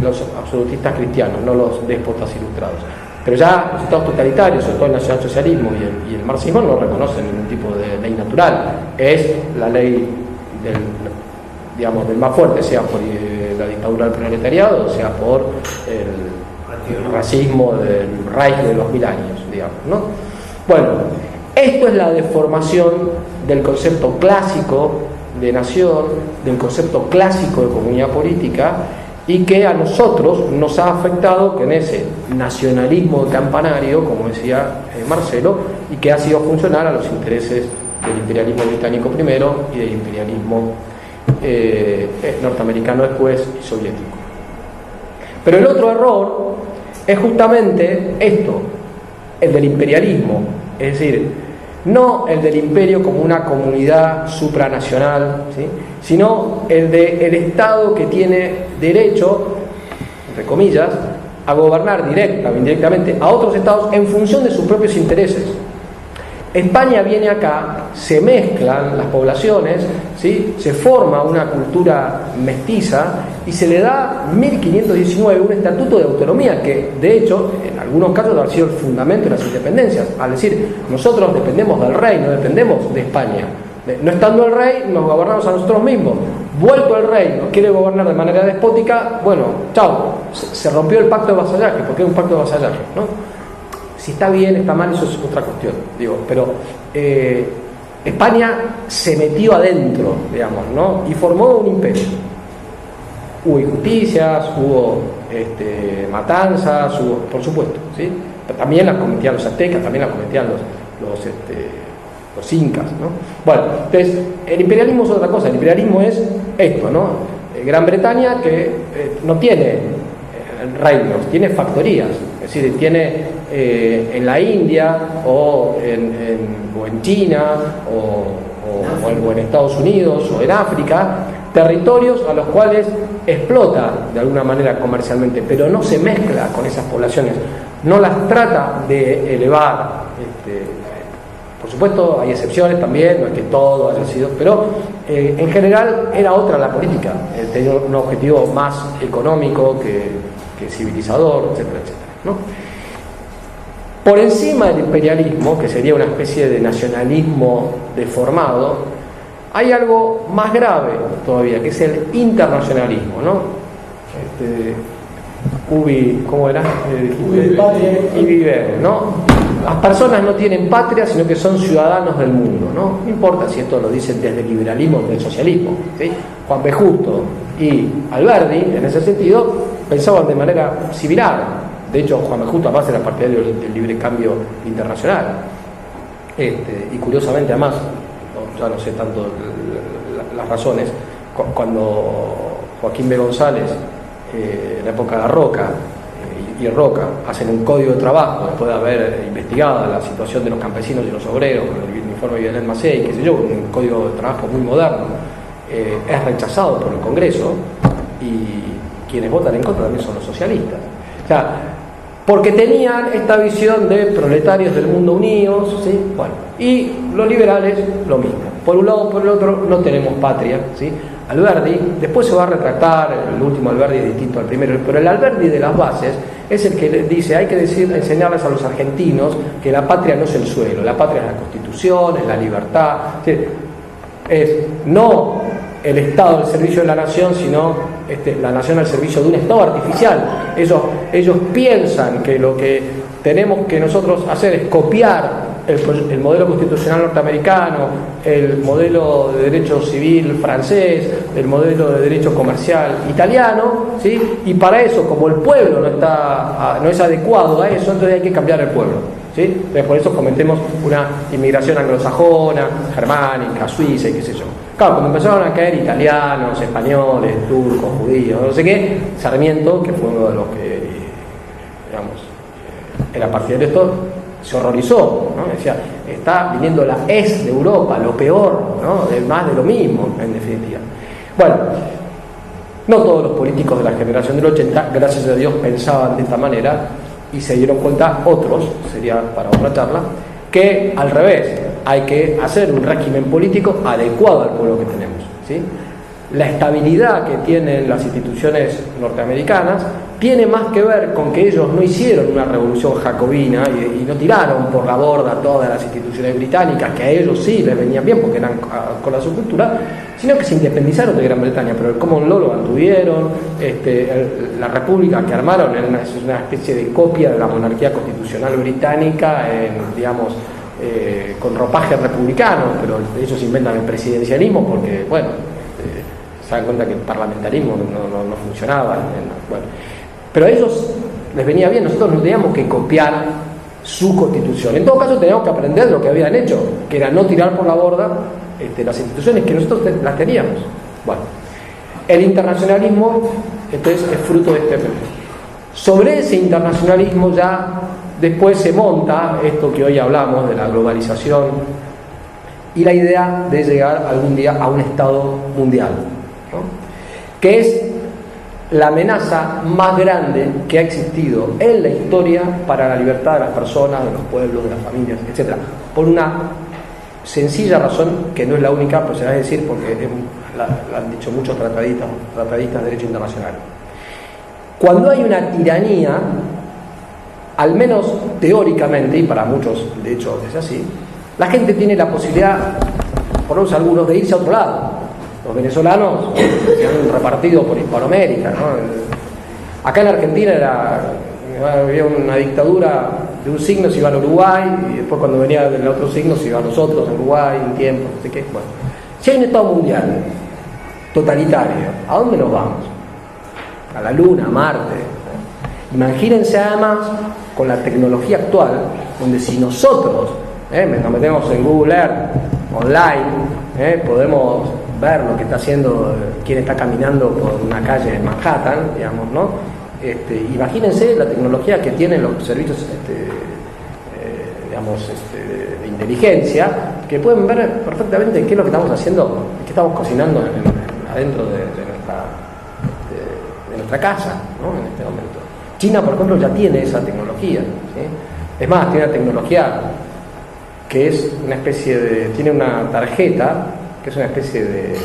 los absolutistas cristianos, no los déspotas ilustrados. Pero ya los estados totalitarios, sobre todo el nacionalsocialismo y el marxismo, no reconocen ningún tipo de ley natural. Es la ley del más fuerte, sea por la dictadura del proletariado, sea por el racismo del Reich de los 1000 años, digamos, ¿no? Bueno, esto es la deformación del concepto clásico de nación, del concepto clásico de comunidad política, y que a nosotros nos ha afectado que en ese nacionalismo campanario, como decía Marcelo, y que ha sido funcional a los intereses del imperialismo británico primero y del imperialismo norteamericano después y soviético. Pero el otro error es justamente esto, el del imperialismo, es decir, no el del imperio como una comunidad supranacional, ¿sí?, sino el del Estado que tiene derecho, entre comillas, a gobernar directa o indirectamente a otros estados en función de sus propios intereses. España viene acá, se mezclan las poblaciones, ¿sí?, se forma una cultura mestiza y se le da 1519 un estatuto de autonomía que, de hecho, en algunos casos ha sido el fundamento de las independencias. Al decir, nosotros dependemos del rey, no dependemos de España. No estando el rey, nos gobernamos a nosotros mismos. Vuelto el rey, nos quiere gobernar de manera despótica, bueno, chao, se rompió el pacto de vasallaje, porque es un pacto de vasallaje, ¿no? Si está bien, está mal, eso es otra cuestión, digo, pero España se metió adentro, digamos, ¿no?, y formó un imperio. Hubo injusticias, hubo matanzas, hubo, por supuesto, ¿sí? Pero también las cometían los aztecas, también las cometían los incas, ¿no? Bueno, entonces, el imperialismo es otra cosa. El imperialismo es esto, ¿no? Gran Bretaña, que no tiene reinos, tiene factorías, es decir, tiene en la India o en China o en Estados Unidos o en África territorios a los cuales explota de alguna manera comercialmente, pero no se mezcla con esas poblaciones, no las trata de elevar. Por supuesto hay excepciones también, no es que todo haya sido, pero en general era otra la política, tenía un objetivo más económico que civilizador, etcétera, etcétera, ¿no? Por encima del imperialismo, que sería una especie de nacionalismo deformado, hay algo más grave todavía, que es el internacionalismo, ¿no? ¿Cómo era? Y vivere, ¿no? Las personas no tienen patria, sino que son ciudadanos del mundo, ¿no? No importa si esto lo dicen desde el liberalismo o del socialismo, ¿sí? Juan B. Justo y Alberdi, en ese sentido, pensaban de manera similar. De hecho, Juan B. Justo además era partidario del libre cambio internacional. Y curiosamente, además, ya no sé tanto las razones, cuando Joaquín B. González, en la época de Roca y Roca, hacen un código de trabajo después de haber investigado la situación de los campesinos y los obreros, con el informe de Violet Macei, qué sé yo, un código de trabajo muy moderno, es rechazado por el Congreso, y quienes votan en contra también son los socialistas. O sea, porque tenían esta visión de proletarios del mundo unidos, ¿sí? Bueno, y los liberales lo mismo. Por un lado, por el otro, no tenemos patria, ¿sí? Alberdi, después se va a retractar, el último Alberdi es distinto al primero, pero el Alberdi de las bases es el que dice, hay que enseñarles a los argentinos que la patria no es el suelo, la patria es la Constitución, es la libertad, ¿sí? Es no el Estado al servicio de la nación, sino la nación al servicio de un Estado artificial. Ellos piensan que lo que tenemos que nosotros hacer es copiar el modelo constitucional norteamericano, el modelo de derecho civil francés, el modelo de derecho comercial italiano, ¿sí? Y para eso, como el pueblo no es adecuado a eso, entonces hay que cambiar el pueblo, ¿sí? Entonces por eso cometemos una inmigración anglosajona, germánica, suiza y qué sé yo. Claro, cuando empezaron a caer italianos, españoles, turcos, judíos, no sé qué, Sarmiento, que fue uno de los que, digamos, era partidario de esto, se horrorizó, ¿no? Decía, está viniendo la de Europa, lo peor, ¿no? Más de lo mismo, en definitiva. Bueno, no todos los políticos de la generación del 80, gracias a Dios, pensaban de esta manera, y se dieron cuenta otros, sería para otra charla, que al revés, hay que hacer un régimen político adecuado al pueblo que tenemos, ¿sí? La estabilidad que tienen las instituciones norteamericanas tiene más que ver con que ellos no hicieron una revolución jacobina y no tiraron por la borda todas las instituciones británicas, que a ellos sí les venían bien porque eran con la subcultura, sino que se independizaron de Gran Bretaña, pero el Common Law lo mantuvieron, la república que armaron era una especie de copia de la monarquía constitucional británica, digamos, con ropaje republicano, pero ellos inventan el presidencialismo porque, bueno, se dan cuenta que el parlamentarismo no funcionaba, bueno. Pero a ellos les venía bien, nosotros no teníamos que copiar su constitución, en todo caso teníamos que aprender de lo que habían hecho, que era no tirar por la borda las instituciones que nosotros las teníamos. Bueno, el internacionalismo entonces es fruto de este. Sobre ese internacionalismo ya después se monta esto que hoy hablamos de la globalización y la idea de llegar algún día a un Estado mundial, ¿no? Que es la amenaza más grande que ha existido en la historia para la libertad de las personas, de los pueblos, de las familias, etc. Por una sencilla razón, que no es la única, pero se va a decir porque la han dicho muchos tratadistas de derecho internacional. Cuando hay una tiranía, al menos teóricamente, y para muchos de hecho es así, la gente tiene la posibilidad, por lo menos algunos, de irse a otro lado. Los venezolanos se han repartido por Hispanoamérica, ¿no? Acá en Argentina había una dictadura de un signo, se iba al Uruguay, y después cuando venía del otro signo se iba a nosotros, a Uruguay, un tiempo, no sé qué. Bueno, si hay un Estado mundial totalitario, ¿a dónde nos vamos? A la Luna, a Marte. Imagínense además con la tecnología actual, donde si nosotros nos metemos en Google Earth online, podemos ver lo que está haciendo, quién está caminando por una calle en Manhattan, digamos, ¿no? Imagínense la tecnología que tienen los servicios de inteligencia, que pueden ver perfectamente qué es lo que estamos haciendo, qué estamos cocinando adentro de nuestra casa, ¿no? En este momento. China, por ejemplo, ya tiene esa tecnología, ¿sí? Es más, tiene una tecnología que es una especie de... Tiene una tarjeta, que es una especie de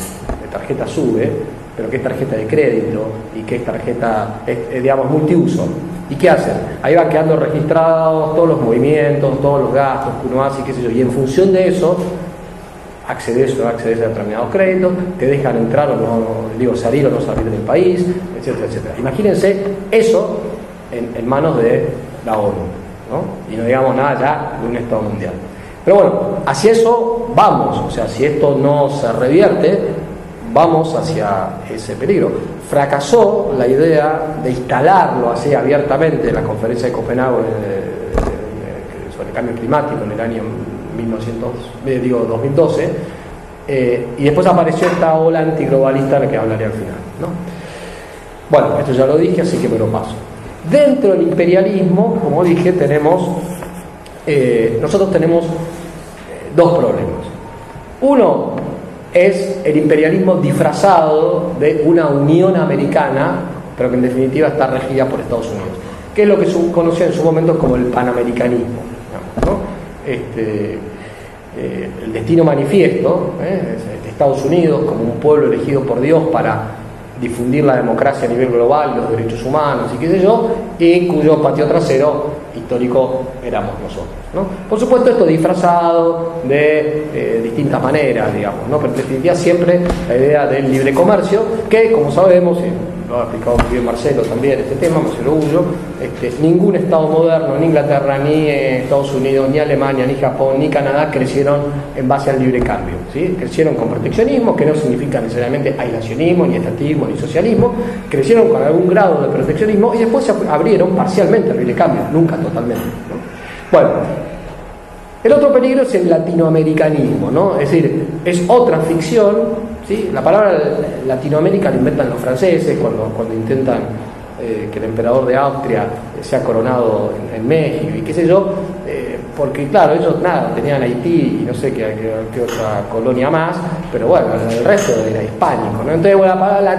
tarjeta SUBE, pero que es tarjeta de crédito y que es tarjeta, digamos, multiuso. ¿Y qué hacen? Ahí van quedando registrados todos los movimientos, todos los gastos que uno hace y qué sé yo. Y en función de eso, accedes o no accedes a determinados créditos, te dejan entrar o no, salir o no salir del país, etcétera, etcétera. Imagínense eso en manos de la ONU, ¿no? Y no digamos nada ya de un Estado mundial. Pero bueno, hacia eso vamos. O sea, si esto no se revierte, vamos hacia ese peligro. Fracasó la idea de instalarlo así abiertamente en la conferencia de Copenhague sobre el cambio climático en el año 2012, y después apareció esta ola antiglobalista de la que hablaré al final, ¿no? Bueno, esto ya lo dije, así que me lo paso. Dentro del imperialismo, como dije, nosotros tenemos dos problemas. Uno es el imperialismo disfrazado de una Unión Americana, pero que en definitiva está regida por Estados Unidos, que es lo que se conoció en su momento como el panamericanismo, digamos, ¿no? El destino manifiesto de Estados Unidos como un pueblo elegido por Dios para difundir la democracia a nivel global, los derechos humanos y qué sé yo, y cuyo patio trasero histórico éramos nosotros, ¿no? Por supuesto, esto disfrazado de distintas maneras, digamos, ¿no? Pero en definitiva siempre la idea del libre comercio, que como sabemos, lo ha explicado muy bien Marcelo también este tema, Marcelo Ullo, ningún Estado moderno, ni Inglaterra, ni Estados Unidos, ni Alemania, ni Japón, ni Canadá crecieron en base al libre cambio, ¿sí? Crecieron con proteccionismo, que no significa necesariamente aislacionismo, ni estatismo, ni socialismo, crecieron con algún grado de proteccionismo y después se abrieron parcialmente al libre cambio, nunca totalmente, ¿no? Bueno, el otro peligro es el latinoamericanismo, ¿no? Es decir, es otra ficción, ¿sí? La palabra Latinoamérica la inventan los franceses cuando intentan que el emperador de Austria sea coronado en México y qué sé yo, porque claro, ellos tenían Haití y no sé qué otra colonia más, pero bueno, el resto era hispánico, ¿no? Entonces, bueno, la palabra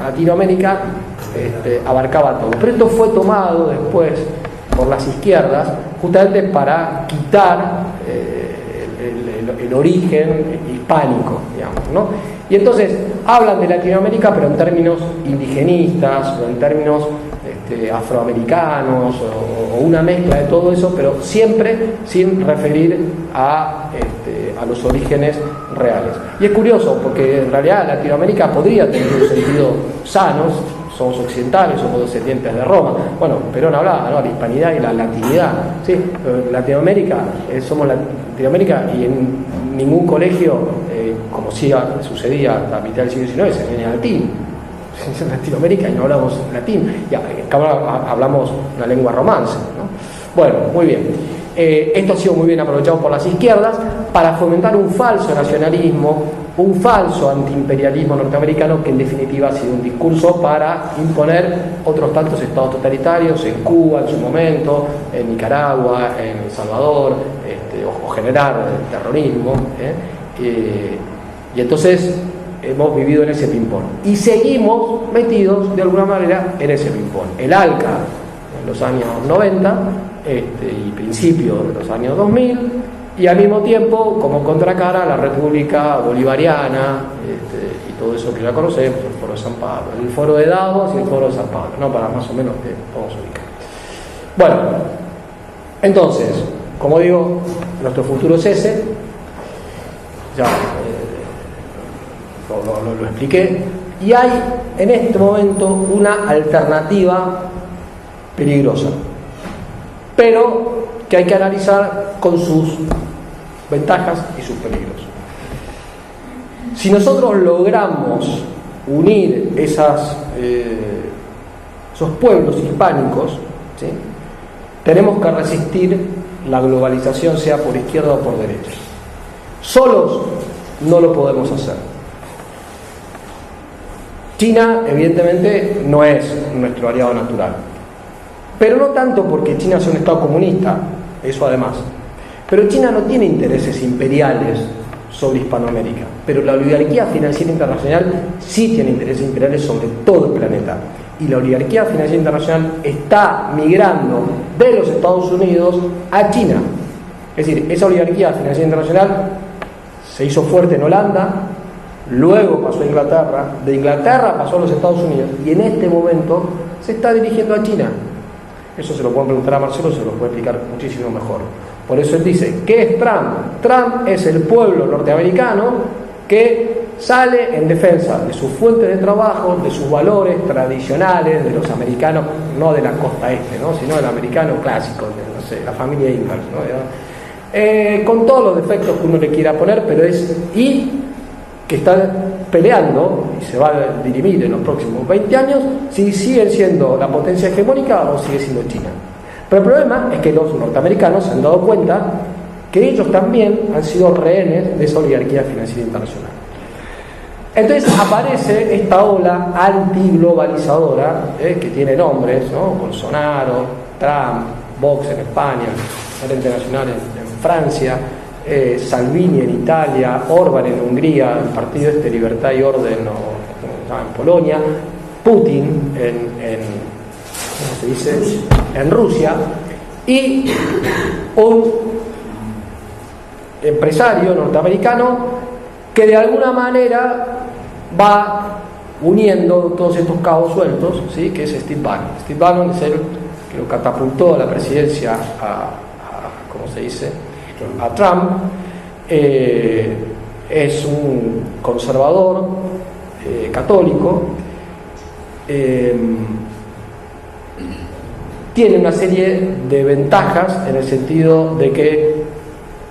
Latinoamérica abarcaba todo, pero esto fue tomado después por las izquierdas justamente para quitar el origen hispánico, digamos, ¿no? Y entonces hablan de Latinoamérica, pero en términos indigenistas o en términos afroamericanos o una mezcla de todo eso, pero siempre sin referir a los orígenes reales. Y es curioso porque en realidad Latinoamérica podría tener un sentido sano. Somos occidentales, somos descendientes de Roma. Bueno, Perón hablaba, ¿no? La hispanidad y la latinidad, ¿sí? Latinoamérica, somos Latinoamérica, y en ningún colegio, como sí sucedía hasta la mitad del siglo XIX, se enseña latín. Se enseña Latinoamérica y no hablamos latín. Ya, hablamos una lengua romance, ¿no? Bueno, muy bien. Esto ha sido muy bien aprovechado por las izquierdas para fomentar un falso nacionalismo, un falso antiimperialismo norteamericano, que en definitiva ha sido un discurso para imponer otros tantos estados totalitarios en Cuba en su momento, en Nicaragua, en El Salvador, o generar terrorismo, y entonces hemos vivido en ese ping-pong y seguimos metidos de alguna manera en ese ping-pong. El ALCA en los años 90 y principios de los años 2000, y al mismo tiempo, como contracara, la República Bolivariana y todo eso que ya conocemos, el Foro de San Pablo, el Foro de Davos y el Foro de San Pablo, ¿no? Para más o menos que podamos ubicar. Bueno, entonces, como digo, nuestro futuro es ese, ya lo expliqué, y hay en este momento una alternativa peligrosa, pero que hay que analizar con sus ventajas y sus peligros. Si nosotros logramos unir esos pueblos hispánicos, ¿sí? Tenemos que resistir la globalización, sea por izquierda o por derecha. Solos no lo podemos hacer. China, evidentemente, no es nuestro aliado natural, pero no tanto porque China sea un Estado comunista, eso además, pero China no tiene intereses imperiales sobre Hispanoamérica, pero la oligarquía financiera internacional sí tiene intereses imperiales sobre todo el planeta, y la oligarquía financiera internacional está migrando de los Estados Unidos a China. Es decir, esa oligarquía financiera internacional se hizo fuerte en Holanda, luego pasó a Inglaterra, de Inglaterra pasó a los Estados Unidos, y en este momento se está dirigiendo a China. Eso se lo pueden preguntar a Marcelo, se lo puede explicar muchísimo mejor. Por eso él dice, ¿qué es Trump? Trump es el pueblo norteamericano que sale en defensa de sus fuentes de trabajo, de sus valores tradicionales, de los americanos, no de la costa este, ¿no? Sino del americano clásico, de, no sé, la familia Ingalls, ¿no? Con todos los defectos que uno le quiera poner, pero y que está peleando y se va a dirimir en los próximos 20 años si siguen siendo la potencia hegemónica o sigue siendo China. Pero el problema es que los norteamericanos se han dado cuenta que ellos también han sido rehenes de esa oligarquía financiera internacional. Entonces aparece esta ola antiglobalizadora, que tiene nombres, ¿no? Bolsonaro, Trump, Vox en España, Frente Nacional en Francia, Salvini en Italia, Orbán en Hungría, el partido Libertad y Orden en Polonia, Putin ¿cómo se dice? En Rusia, y un empresario norteamericano que de alguna manera va uniendo todos estos cabos sueltos, ¿sí? Que es Steve Bannon. Steve Bannon es el que lo catapultó a la presidencia ¿cómo se dice? A Trump. Es un conservador católico, tiene una serie de ventajas en el sentido de que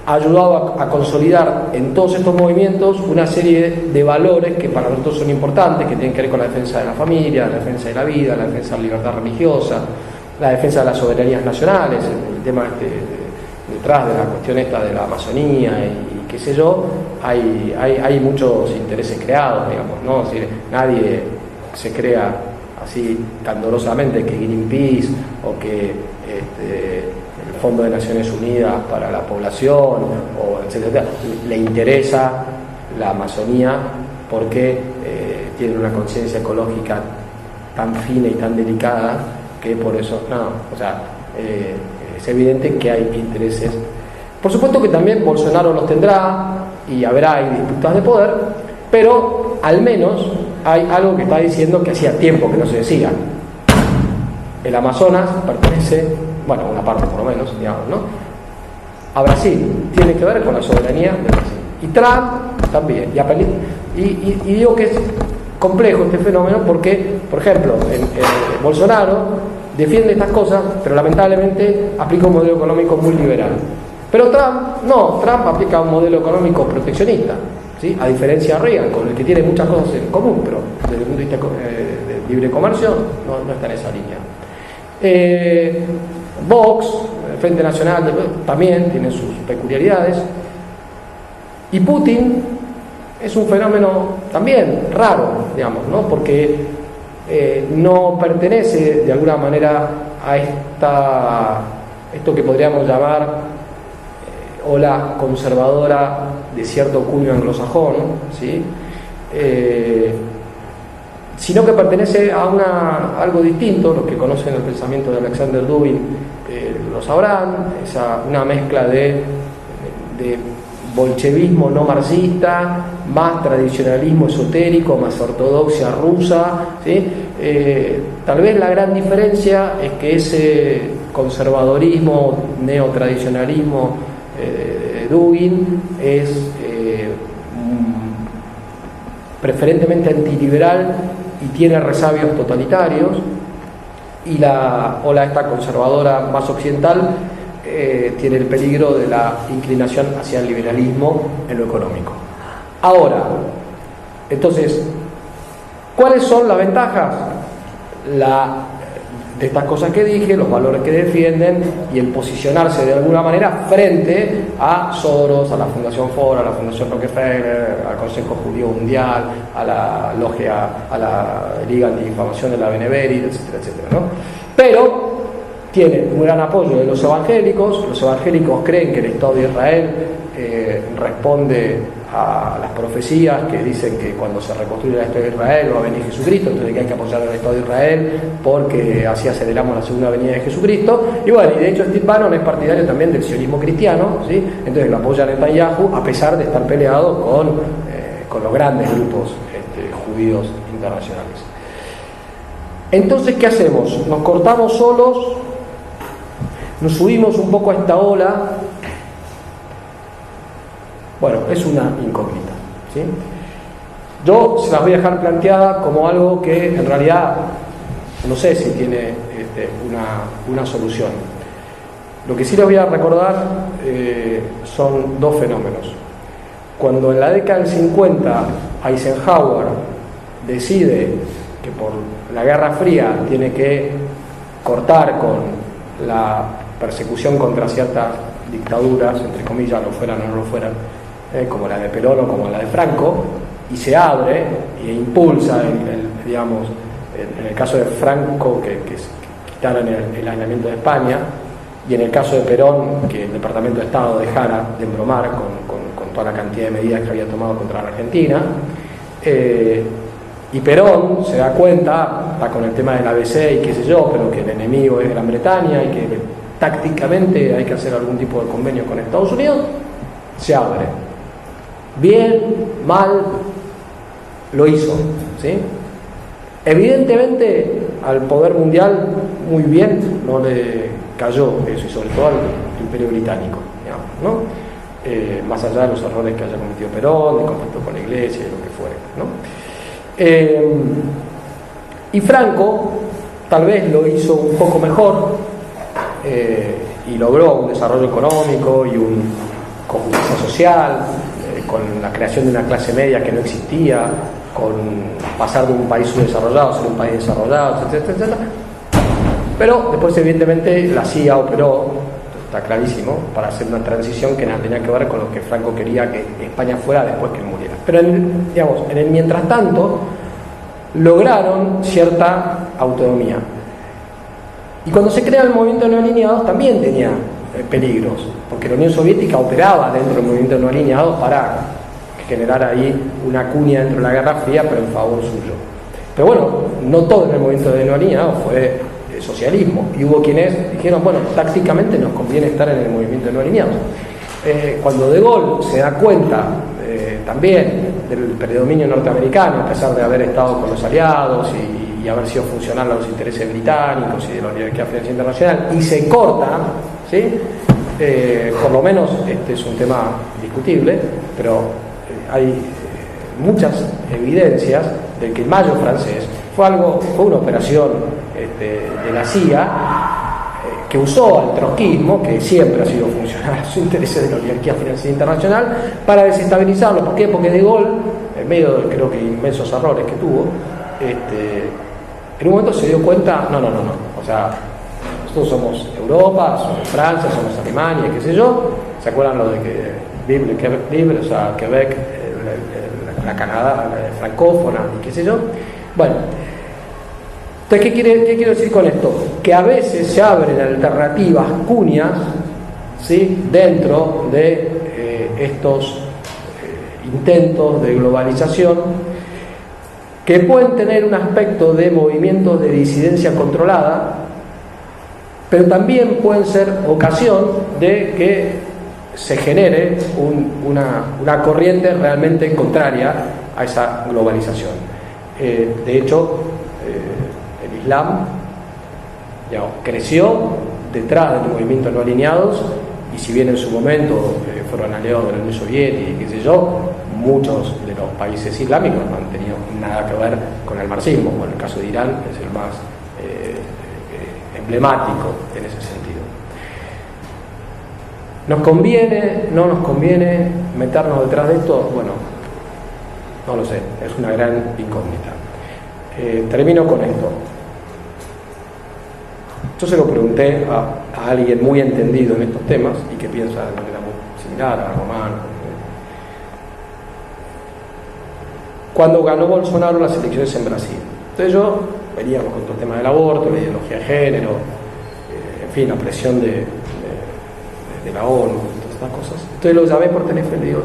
ha ayudado a consolidar en todos estos movimientos una serie de valores que para nosotros son importantes, que tienen que ver con la defensa de la familia, la defensa de la vida, la defensa de la libertad religiosa, la defensa de las soberanías nacionales, el tema detrás de la cuestión esta de la Amazonía y qué sé yo, hay muchos intereses creados, digamos, ¿no? Es decir, nadie se crea así candorosamente que Greenpeace o que el Fondo de Naciones Unidas para la Población o etcétera le interesa la Amazonía porque tiene una conciencia ecológica tan fina y tan delicada que por eso, es evidente que hay intereses. Por supuesto que también Bolsonaro los tendrá y habrá disputas de poder, pero al menos hay algo que está diciendo que hacía tiempo que no se decía. El Amazonas pertenece, bueno, una parte por lo menos, digamos, ¿no?, a Brasil. Tiene que ver con la soberanía de Brasil. Y Trump también. Y digo que es complejo este fenómeno porque, por ejemplo, Bolsonaro defiende estas cosas, pero lamentablemente aplica un modelo económico muy liberal. Pero Trump aplica un modelo económico proteccionista, ¿sí? A diferencia de Reagan, con el que tiene muchas cosas en común, pero desde el punto de vista de libre comercio no está en esa línea. Vox, el Frente Nacional, también tiene sus peculiaridades. Y Putin es un fenómeno también raro, digamos, ¿no? Porque no pertenece de alguna manera a esto que podríamos llamar ola conservadora de cierto cuño anglosajón, ¿sí? Sino que pertenece a algo distinto. Los que conocen el pensamiento de Alexander Dugin lo sabrán, una mezcla de bolchevismo no marxista, más tradicionalismo esotérico, más ortodoxia rusa, ¿sí? Tal vez la gran diferencia es que ese conservadorismo, neotradicionalismo de Dugin es preferentemente antiliberal y tiene resabios totalitarios, y la ola esta conservadora más occidental tiene el peligro de la inclinación hacia el liberalismo en lo económico. Ahora, entonces, ¿cuáles son las ventajas? De estas cosas que dije, los valores que defienden y el posicionarse de alguna manera frente a Soros, a la Fundación Ford, a la Fundación Rockefeller, al Consejo Judío Mundial, a la Logia, a la Liga Antidifamación de la Beneverit, etcétera, etcétera, ¿no? Pero tiene un gran apoyo de los evangélicos. Los evangélicos creen que el Estado de Israel responde a las profecías que dicen que cuando se reconstruye el Estado de Israel va a venir Jesucristo, entonces que hay que apoyar al Estado de Israel porque así aceleramos la segunda venida de Jesucristo. Y bueno, y de hecho Steve Bannon es partidario también del sionismo cristiano, ¿sí? Entonces lo apoya a Netanyahu a pesar de estar peleado con los grandes grupos judíos internacionales. Entonces, ¿qué hacemos? ¿Nos cortamos solos? ¿Nos subimos un poco a esta ola? Bueno, es una incógnita, ¿sí? Yo se las voy a dejar planteada como algo que en realidad no sé si tiene una solución. Lo que sí les voy a recordar son dos fenómenos. Cuando en la década del 50 Eisenhower decide que por la Guerra Fría tiene que cortar con la persecución contra ciertas dictaduras, entre comillas, lo fueran o no lo fueran, como la de Perón o como la de Franco, y se abre e impulsa, digamos, en el caso de Franco, que quitaran el aislamiento de España, y en el caso de Perón, que el Departamento de Estado dejara de embromar con toda la cantidad de medidas que había tomado contra la Argentina. Y Perón se da cuenta, está con el tema del ABC y qué sé yo, pero que el enemigo es Gran Bretaña y que tácticamente hay que hacer algún tipo de convenio con Estados Unidos, se abre. Bien, mal, lo hizo, ¿sí? Evidentemente al poder mundial muy bien no le cayó eso, y sobre todo al Imperio Británico, digamos, ¿no? Más allá de los errores que haya cometido Perón, de contacto con la Iglesia y lo que fuere, ¿no? Y Franco tal vez lo hizo un poco mejor y logró un desarrollo económico y con justicia social, con la creación de una clase media que no existía, con pasar de un país subdesarrollado a ser un país desarrollado, etcétera, etcétera. Pero después evidentemente la CIA operó, está clarísimo, para hacer una transición que nada tenía que ver con lo que Franco quería que España fuera después que él muriera. Pero en el mientras tanto lograron cierta autonomía. Y cuando se crea el movimiento de no alineados también tenía peligros, porque la Unión Soviética operaba dentro del movimiento de no alineados para generar ahí una cuña dentro de la Guerra Fría, pero en favor suyo. Pero bueno, no todo en el movimiento de no alineados fue socialismo, y hubo quienes dijeron, bueno, tácticamente nos conviene estar en el movimiento de no alineados. Cuando De Gaulle se da cuenta también del predominio norteamericano, a pesar de haber estado con los aliados y haber sido funcional a los intereses británicos y de la Universidad Financiera Internacional, y se corta, ¿sí? Por lo menos este es un tema discutible, pero hay muchas evidencias de que el Mayo francés fue una operación de la CIA que usó al trotskismo, que siempre ha sido funcional a sus intereses de la Oligarquía Financiera Internacional, para desestabilizarlo. ¿Por qué? Porque De Gaulle, en medio de creo que inmensos errores que tuvo, en un momento se dio cuenta, no, o sea, nosotros somos Europa, somos Francia, somos Alemania, qué sé yo. ¿Se acuerdan lo de que Quebec libre, o sea, Quebec, la Canadá, la francófona, y qué sé yo? Bueno, entonces, ¿qué quiero decir con esto? Que a veces se abren alternativas, cuñas, ¿sí? Dentro de estos intentos de globalización, que pueden tener un aspecto de movimientos de disidencia controlada, pero también pueden ser ocasión de que se genere una corriente realmente contraria a esa globalización. De hecho, el Islam creció detrás del movimiento no alineados, y si bien en su momento fueron aliados de la Unión Soviética y qué sé yo, muchos de los países islámicos no han tenido nada que ver con el marxismo. Bueno, el caso de Irán es el más emblemático en ese sentido. ¿Nos conviene, no nos conviene meternos detrás de esto? Bueno, no lo sé, es una gran incógnita. Termino con esto. Yo se lo pregunté a alguien muy entendido en estos temas y que piensa de manera muy similar a Román. Cuando ganó Bolsonaro las elecciones en Brasil, entonces veníamos con todo el tema del aborto, la ideología de género, en fin, la presión de la ONU, todas estas cosas. Entonces lo llamé por teléfono y le digo,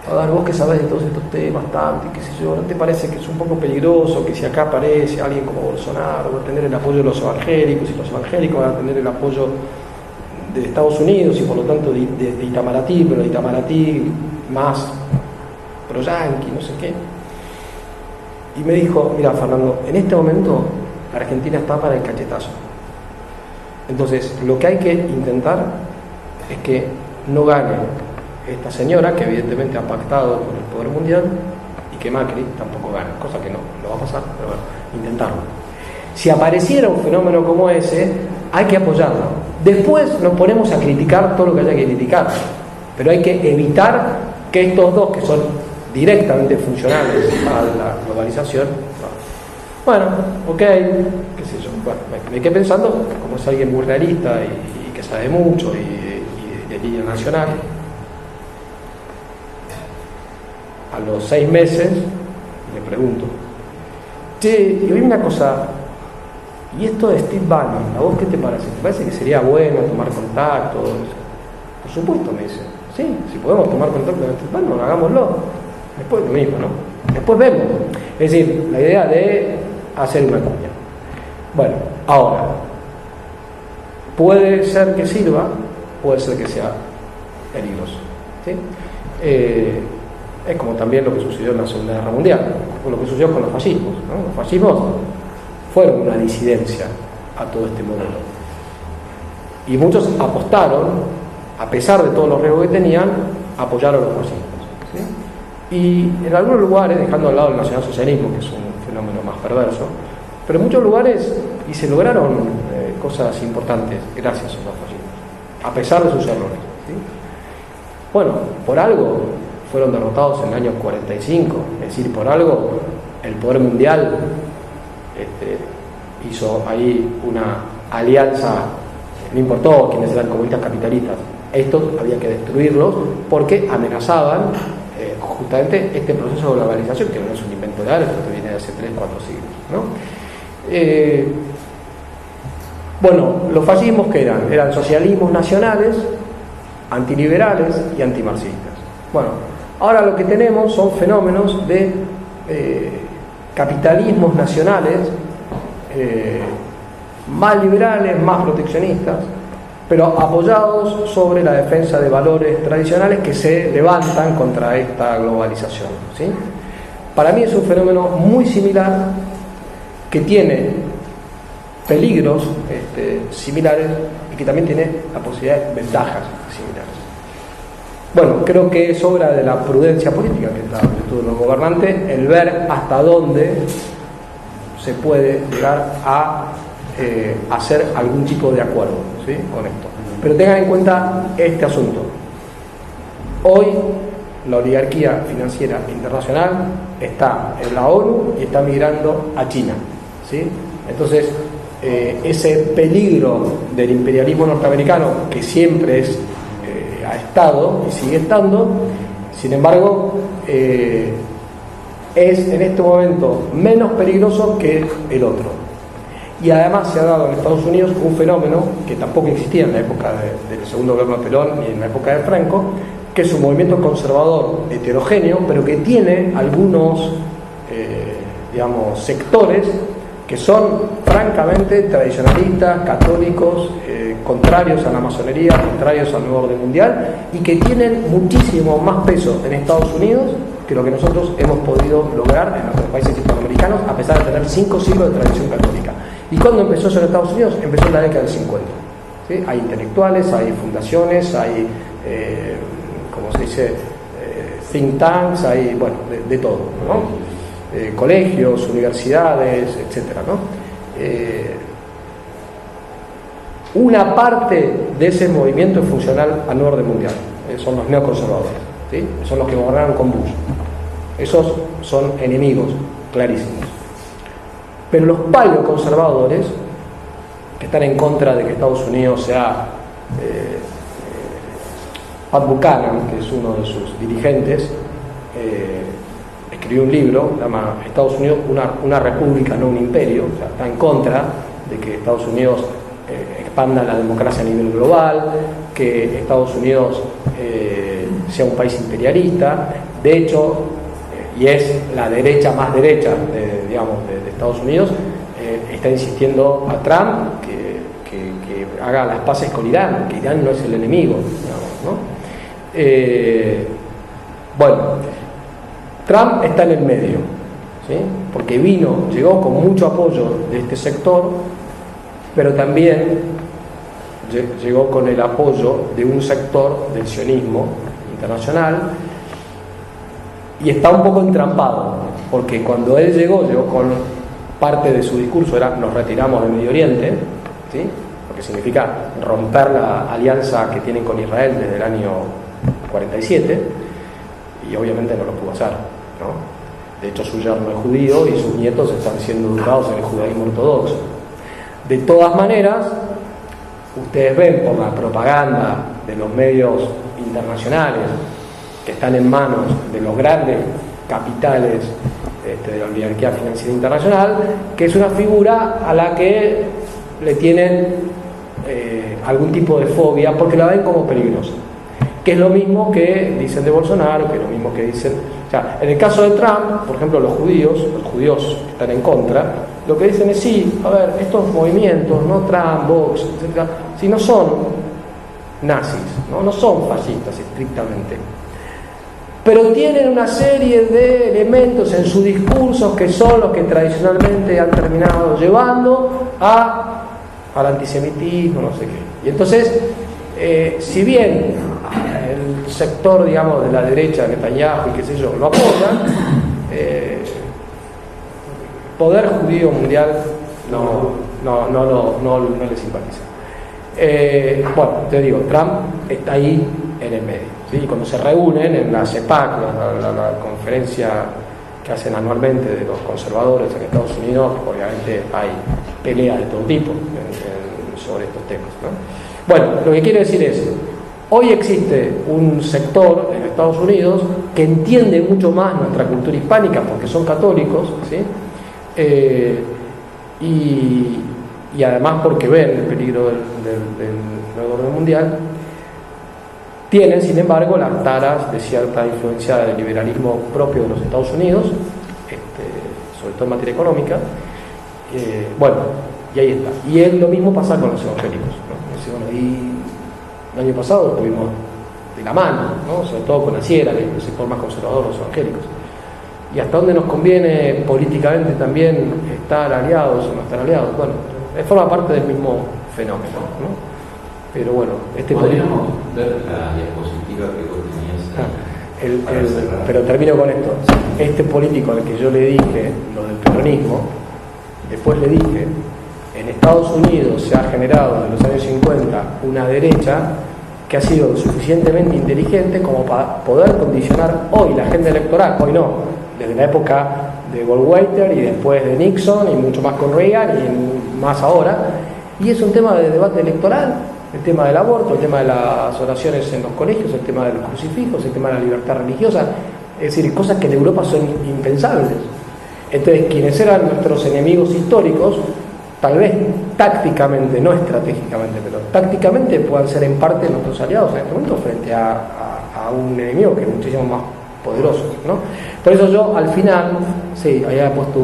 a ver, vos que sabés de todos estos temas tanto, y qué sé yo, ¿no te parece que es un poco peligroso que si acá aparece alguien como Bolsonaro va a tener el apoyo de los evangélicos, y los evangélicos van a tener el apoyo de Estados Unidos y por lo tanto de Itamaraty, pero de Itamaraty más pro-yanqui, no sé qué? Y me dijo, mira Fernando, en este momento Argentina está para el cachetazo. Entonces, lo que hay que intentar es que no gane esta señora, que evidentemente ha pactado con el poder mundial, y que Macri tampoco gane, cosa que no va a pasar, pero bueno, intentarlo. Si apareciera un fenómeno como ese, hay que apoyarlo. Después nos ponemos a criticar todo lo que haya que criticar, pero hay que evitar que estos dos, que son directamente funcionales a la globalización, bueno, ok, qué sé yo, bueno, me quedé pensando, como es alguien muy realista y que sabe mucho y de línea nacional, a los 6 meses le pregunto, che, y oí una cosa, ¿y esto de Steve Bannon, a vos qué te parece? ¿Te parece que sería bueno tomar contacto? Por supuesto, me dice, sí, si podemos tomar contacto con Steve Bannon, hagámoslo. Después lo mismo, ¿no? Después vemos. Es decir, la idea de hacer una cuña. Bueno, ahora, puede ser que sirva, puede ser que sea peligroso, ¿sí? Es como también lo que sucedió en la Segunda Guerra Mundial, o lo que sucedió con los fascismos, ¿no? Los fascismos fueron una disidencia a todo este modelo. Y muchos apostaron, a pesar de todos los riesgos que tenían, apoyaron a los fascismos, ¿sí? Y en algunos lugares, dejando al lado el nacionalsocialismo, que es un fenómeno más perverso, pero en muchos lugares y se lograron cosas importantes gracias a los fascismos, a pesar de sus errores, ¿sí? Bueno, por algo fueron derrotados en el año 45, es decir, por algo el poder mundial hizo ahí una alianza, no importó quiénes eran comunistas capitalistas, estos había que destruirlos porque amenazaban justamente este proceso de globalización, que no es un invento de ahora, esto viene de hace 3-4 siglos, ¿no? Bueno, los fascismos que eran socialismos nacionales, antiliberales y antimarxistas. Bueno, ahora lo que tenemos son fenómenos de capitalismos nacionales, más liberales, más proteccionistas, pero apoyados sobre la defensa de valores tradicionales que se levantan contra esta globalización, ¿sí? Para mí es un fenómeno muy similar, que tiene peligros similares y que también tiene la posibilidad de ventajas similares. Bueno, creo que es obra de la prudencia política, que es la virtud de los gobernantes, el ver hasta dónde se puede llegar a hacer algún tipo de acuerdo, ¿sí?, con esto. Pero tengan en cuenta este asunto. Hoy la oligarquía financiera internacional está en la ONU y está migrando a China, ¿sí? Entonces, ese peligro del imperialismo norteamericano, que siempre ha estado y sigue estando, sin embargo, es en este momento menos peligroso que el otro. Y además se ha dado en Estados Unidos un fenómeno que tampoco existía en la época del segundo gobierno de Perón ni en la época de Franco, que es un movimiento conservador heterogéneo, pero que tiene algunos sectores que son francamente tradicionalistas, católicos, contrarios a la masonería, contrarios al nuevo orden mundial, y que tienen muchísimo más peso en Estados Unidos que lo que nosotros hemos podido lograr en nuestros países hispanoamericanos, a pesar de tener 5 siglos de tradición católica. ¿Y cuándo empezó eso en Estados Unidos? Empezó en la década del 50. ¿Sí? Hay intelectuales, hay fundaciones, hay, ¿cómo se dice?, think tanks, hay, bueno, de todo, ¿no? Colegios, universidades, etcétera, ¿no? Una parte de ese movimiento es funcional al nuevo orden mundial, son los neoconservadores, ¿sí? Son los que gobernaron con Bush. Esos son enemigos clarísimos. Pero los paleoconservadores, que están en contra de que Estados Unidos sea Pat Buchanan, que es uno de sus dirigentes, escribió un libro, se llama Estados Unidos, una república, no un imperio. O sea, está en contra de que Estados Unidos expanda la democracia a nivel global, que Estados Unidos sea un país imperialista, De hecho, y es la derecha más derecha de Estados Unidos, está insistiendo a Trump que haga las paces con Irán, que Irán no es el enemigo, digamos, ¿no? Bueno, Trump está en el medio, ¿sí? Porque llegó con mucho apoyo de este sector, pero también llegó con el apoyo de un sector del sionismo internacional, y está un poco entrampado, porque cuando él llegó con parte de su discurso era nos retiramos del Medio Oriente, ¿sí? Lo que significa romper la alianza que tienen con Israel desde el año 47, y obviamente no lo pudo hacer, ¿no? De hecho, su yerno es judío y sus nietos están siendo educados en el judaísmo ortodoxo. De todas maneras, ustedes ven por la propaganda de los medios internacionales que están en manos de los grandes capitales de la oligarquía financiera internacional, que es una figura a la que le tienen algún tipo de fobia porque la ven como peligrosa, que es lo mismo que dicen de Bolsonaro, que es lo mismo que dicen, o sea, en el caso de Trump, por ejemplo, los judíos que están en contra, lo que dicen es sí, a ver, estos movimientos, no Trump, Vox, etcétera, si no son nazis, no son fascistas estrictamente, pero tienen una serie de elementos en sus discursos que son los que tradicionalmente han terminado llevando al antisemitismo, no sé qué. Y entonces, si bien el sector, digamos, de la derecha, Netanyahu y qué sé yo, lo apoyan, poder judío mundial no le simpatiza. Bueno, te digo, Trump está ahí en el medio, ¿sí? Cuando se reúnen en la CEPAC, la conferencia que hacen anualmente de los conservadores en Estados Unidos, obviamente hay peleas de todo tipo sobre estos temas, ¿no? Bueno, lo que quiero decir es, hoy existe un sector en Estados Unidos que entiende mucho más nuestra cultura hispánica porque son católicos, ¿sí? Y además porque ven el peligro del nuevo orden mundial, tienen sin embargo las taras de cierta influencia del liberalismo propio de los Estados Unidos, sobre todo en materia económica. Bueno, y ahí está. Y lo mismo pasa con los evangélicos, ¿no? Y el año pasado estuvimos de la mano, ¿no? Sobre todo con Asiera, el sector más conservador de los evangélicos. Y hasta dónde nos conviene políticamente también estar aliados o no estar aliados, bueno, forma parte del mismo fenómeno, ¿no? Pero bueno, podríamos ver la diapositiva que vos tenías. Pero termino con esto. Este político al que yo le dije lo del peronismo, después le dije, en Estados Unidos se ha generado en los años 50 una derecha que ha sido suficientemente inteligente como para poder condicionar hoy la agenda electoral, hoy no, desde la época de Goldwater y después de Nixon y mucho más con Reagan y más ahora, y es un tema de debate electoral, el tema del aborto, el tema de las oraciones en los colegios, el tema de los crucifijos, el tema de la libertad religiosa, es decir, cosas que en Europa son impensables. Entonces, quienes eran nuestros enemigos históricos, tal vez tácticamente, no estratégicamente, pero tácticamente puedan ser en parte nuestros aliados en este momento frente a un enemigo que es muchísimo más poderoso, ¿no? Por eso yo al final, sí, había puesto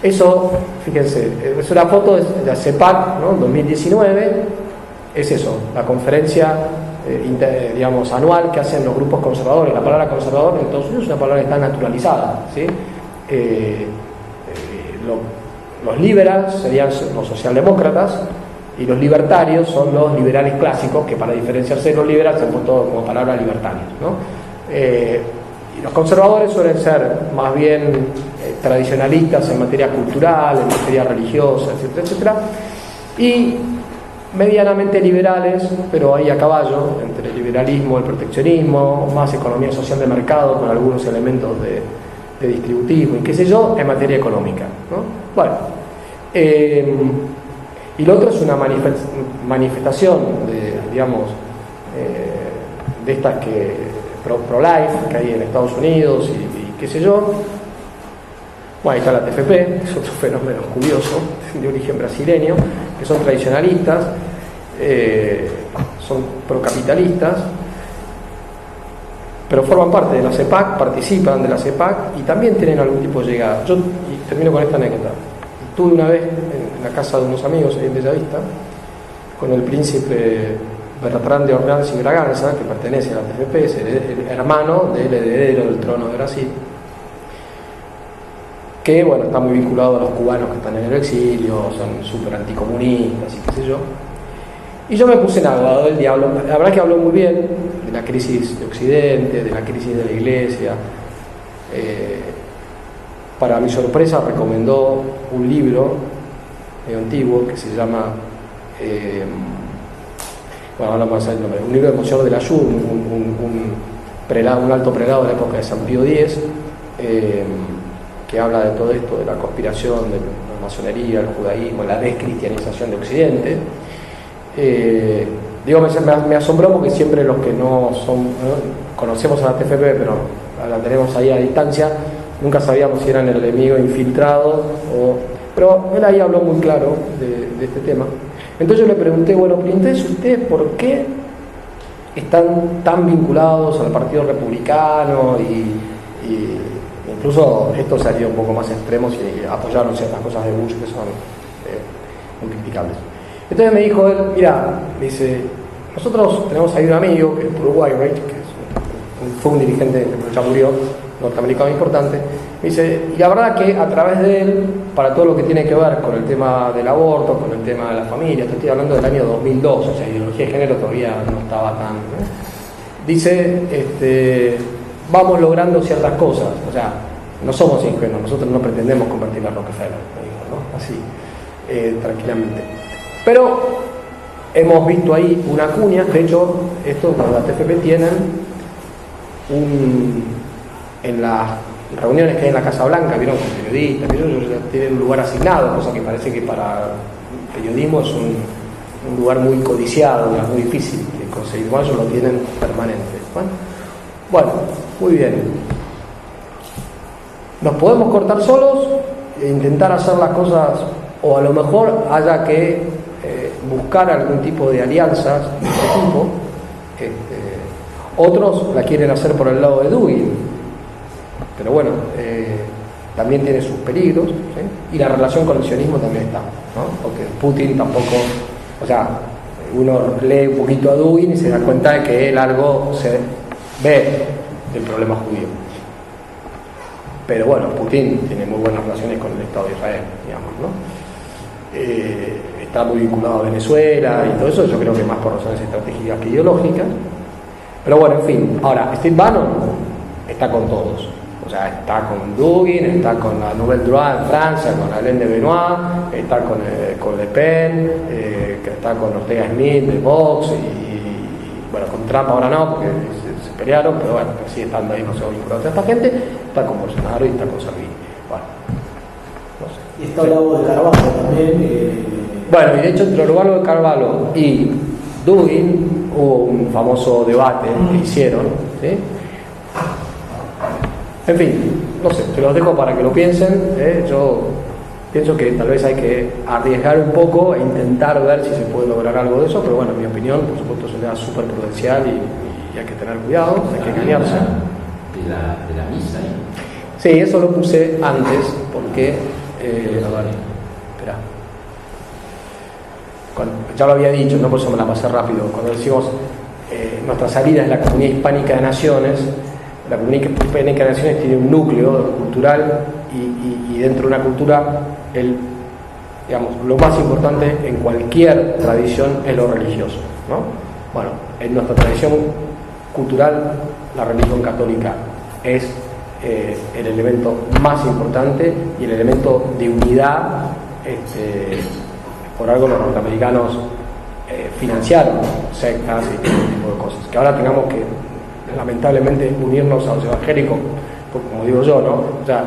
eso, fíjense, es una foto de la CEPAC, ¿no? 2019, es eso, la conferencia digamos anual que hacen los grupos conservadores. La palabra conservador en Estados Unidos es una palabra que está naturalizada, ¿sí? Los liberals serían los socialdemócratas y los libertarios son los liberales clásicos, que para diferenciarse de los liberales se han puesto como palabra libertarios, ¿no? Y los conservadores suelen ser más bien tradicionalistas en materia cultural, en materia religiosa, etcétera, etcétera, y medianamente liberales, pero ahí a caballo entre el liberalismo, el proteccionismo, más economía social de mercado con algunos elementos de distributismo y qué sé yo, en materia económica, ¿no? Bueno, y lo otro es una manifestación de, digamos, de estas que pro-life que hay en Estados Unidos y qué sé yo. Bueno, ahí está la TFP, es otro fenómeno curioso de origen brasileño, que son tradicionalistas, son procapitalistas, pero forman parte de la CEPAC, participan de la CEPAC y también tienen algún tipo de llegada. Yo termino con esta anécdota. Estuve una vez en la casa de unos amigos en Bellavista con el príncipe Bertrand de Orleans y Braganza, que pertenece a la TFP, es el hermano del heredero del trono de Brasil, que bueno, está muy vinculado a los cubanos que están en el exilio, son súper anticomunistas y qué sé yo. Y yo me puse en abogado del diablo. La verdad que habló muy bien de la crisis de Occidente, de la crisis de la Iglesia. Para mi sorpresa recomendó un libro antiguo que se llama bueno, ahora vamos a ver el nombre, un libro de Monsieur de la Jour, un alto prelado de la época de San Pío X, que habla de todo esto, de la conspiración, de la masonería, el judaísmo, la descristianización de Occidente. Me asombró porque siempre los que no conocemos a la TFP, pero la tenemos ahí a distancia, nunca sabíamos si eran el enemigo infiltrado pero él ahí habló muy claro de este tema. Entonces yo le pregunté, bueno, entonces ustedes ¿por qué están tan vinculados al Partido Republicano y incluso esto salió un poco más extremos y apoyaron ciertas cosas de Bush que son muy criticables? Entonces me dijo él, mira, me dice, nosotros tenemos ahí un amigo que es Uruguay, right, que fue un dirigente que ya murió, norteamericano importante. Me dice, y la verdad que a través de él, para todo lo que tiene que ver con el tema del aborto, con el tema de la familia, estoy hablando del año 2002, o sea, ideología de género todavía no estaba tan... Dice, vamos logrando ciertas cosas, o sea, no somos ingenuos, nosotros no pretendemos convertir a Rockefeller, me dijo, ¿no? Así, tranquilamente. Pero hemos visto ahí una cuña, de hecho, esto con la TFP tienen en las reuniones que hay en la Casa Blanca, vieron con periodistas, tienen un lugar asignado, cosa que parece que para el periodismo es un lugar muy codiciado, muy difícil de conseguir, bueno, ellos lo tienen permanente. Bueno, muy bien. Nos podemos cortar solos e intentar hacer las cosas, o a lo mejor haya que buscar algún tipo de alianzas de este tipo. Otros la quieren hacer por el lado de Dugin, pero bueno, también tiene sus peligros, ¿sí? Y la relación con el sionismo también está, ¿no? Porque Putin tampoco, o sea, uno lee un poquito a Dugin y se da cuenta de que él algo se ve del problema judío. Pero bueno, Putin tiene muy buenas relaciones con el Estado de Israel, digamos, ¿no? Está muy vinculado a Venezuela y todo eso, yo creo que más por razones estratégicas que ideológicas. Pero bueno, en fin. Ahora, Steve Bannon está con todos. O sea, está con Dugin, está con la Nouvelle Droite en Francia, con Alain de Benoit, está con Le Pen, que está con Ortega Smith de Vox y bueno, con Trump ahora no, porque se pelearon, pero bueno, sigue estando ahí, no se va a vincular a esta gente. Está con Bolsonaro y está con Salvini. Bueno, no sé. Y está al lado de Carvalho también. Bueno, y de hecho entre Urbano de Carvalho y Dugin hubo un famoso debate que hicieron, ¿sí? En fin, no sé, se los dejo para que lo piensen. Yo pienso que tal vez hay que arriesgar un poco e intentar ver si se puede lograr algo de eso, pero bueno, en mi opinión, por supuesto, es una idea súper prudencial y hay que tener cuidado, hay que engañarse. De la misa, ¿eh? Sí, eso lo puse antes porque... espera. Ya lo había dicho, no por eso me la pasé rápido. Cuando decimos nuestra salida es la Comunidad Hispánica de Naciones, la Comunidad Hispánica de Naciones tiene un núcleo cultural y dentro de una cultura, digamos, lo más importante en cualquier tradición es lo religioso, ¿no? Bueno, en nuestra tradición cultural, la religión católica es el elemento más importante y el elemento de unidad. Por algo los norteamericanos financiaron sectas y todo tipo de cosas. Que ahora tengamos que, lamentablemente, unirnos a los evangélicos, como digo yo, ¿no? O sea,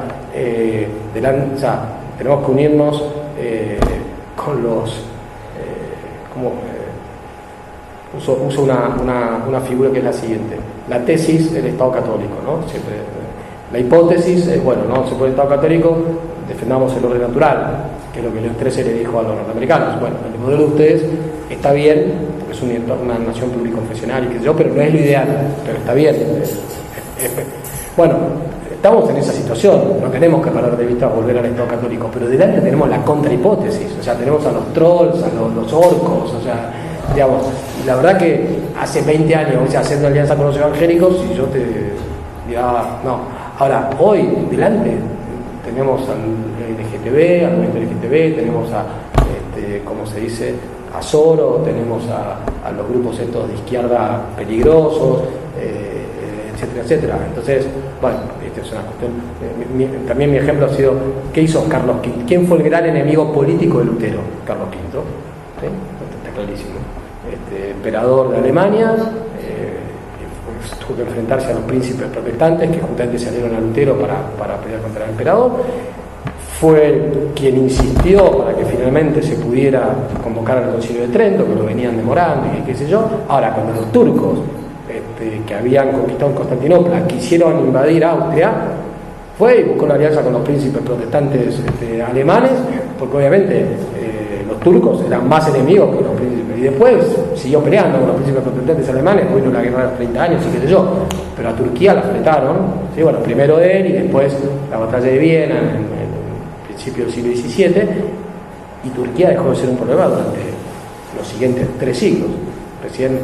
tenemos que unirnos con los... uso una figura que es la siguiente. La tesis del Estado católico, ¿no? Siempre, la hipótesis es, bueno, no se puede el Estado católico, defendamos el orden natural, que es lo que León XIII le dijo a los norteamericanos. Bueno, el modelo de ustedes está bien, porque es una nación pluriconfesional y qué sé yo, pero no es lo ideal, pero está bien, es Bueno, estamos en esa situación, no tenemos que parar de vista volver al Estado católico, pero delante tenemos la contrahipótesis, o sea, tenemos a los trolls, a los orcos, o sea, digamos, la verdad que hace 20 años, o sea, haciendo alianza con los evangélicos, y yo te dirá, no. Ahora, hoy, delante, tenemos al LGTB, al movimiento LGTB, tenemos a, ¿cómo se dice?, a Soro, tenemos a los grupos estos de izquierda peligrosos, etcétera, etcétera. Entonces, bueno, esta es una cuestión. También mi ejemplo ha sido, ¿qué hizo Carlos V? ¿Quién fue el gran enemigo político de Lutero? Carlos V. ¿Sí? Está clarísimo. Emperador de Alemania, tuvo que enfrentarse a los príncipes protestantes que justamente salieron a Lutero para pelear contra el emperador. Fue quien insistió para que finalmente se pudiera convocar al Concilio de Trento, que lo venían demorando y qué sé yo. Ahora, cuando los turcos que habían conquistado Constantinopla quisieron invadir Austria, fue y buscó una alianza con los príncipes protestantes alemanes, porque obviamente los turcos eran más enemigos que los príncipes, y después siguió peleando con los príncipes protestantes alemanes, vino la guerra de los 30 años y qué sé yo, pero a Turquía la fletaron, ¿sí? Bueno, primero él y después la batalla de Viena en el principio del siglo XVII, y Turquía dejó de ser un problema durante los siguientes 3 siglos. Recién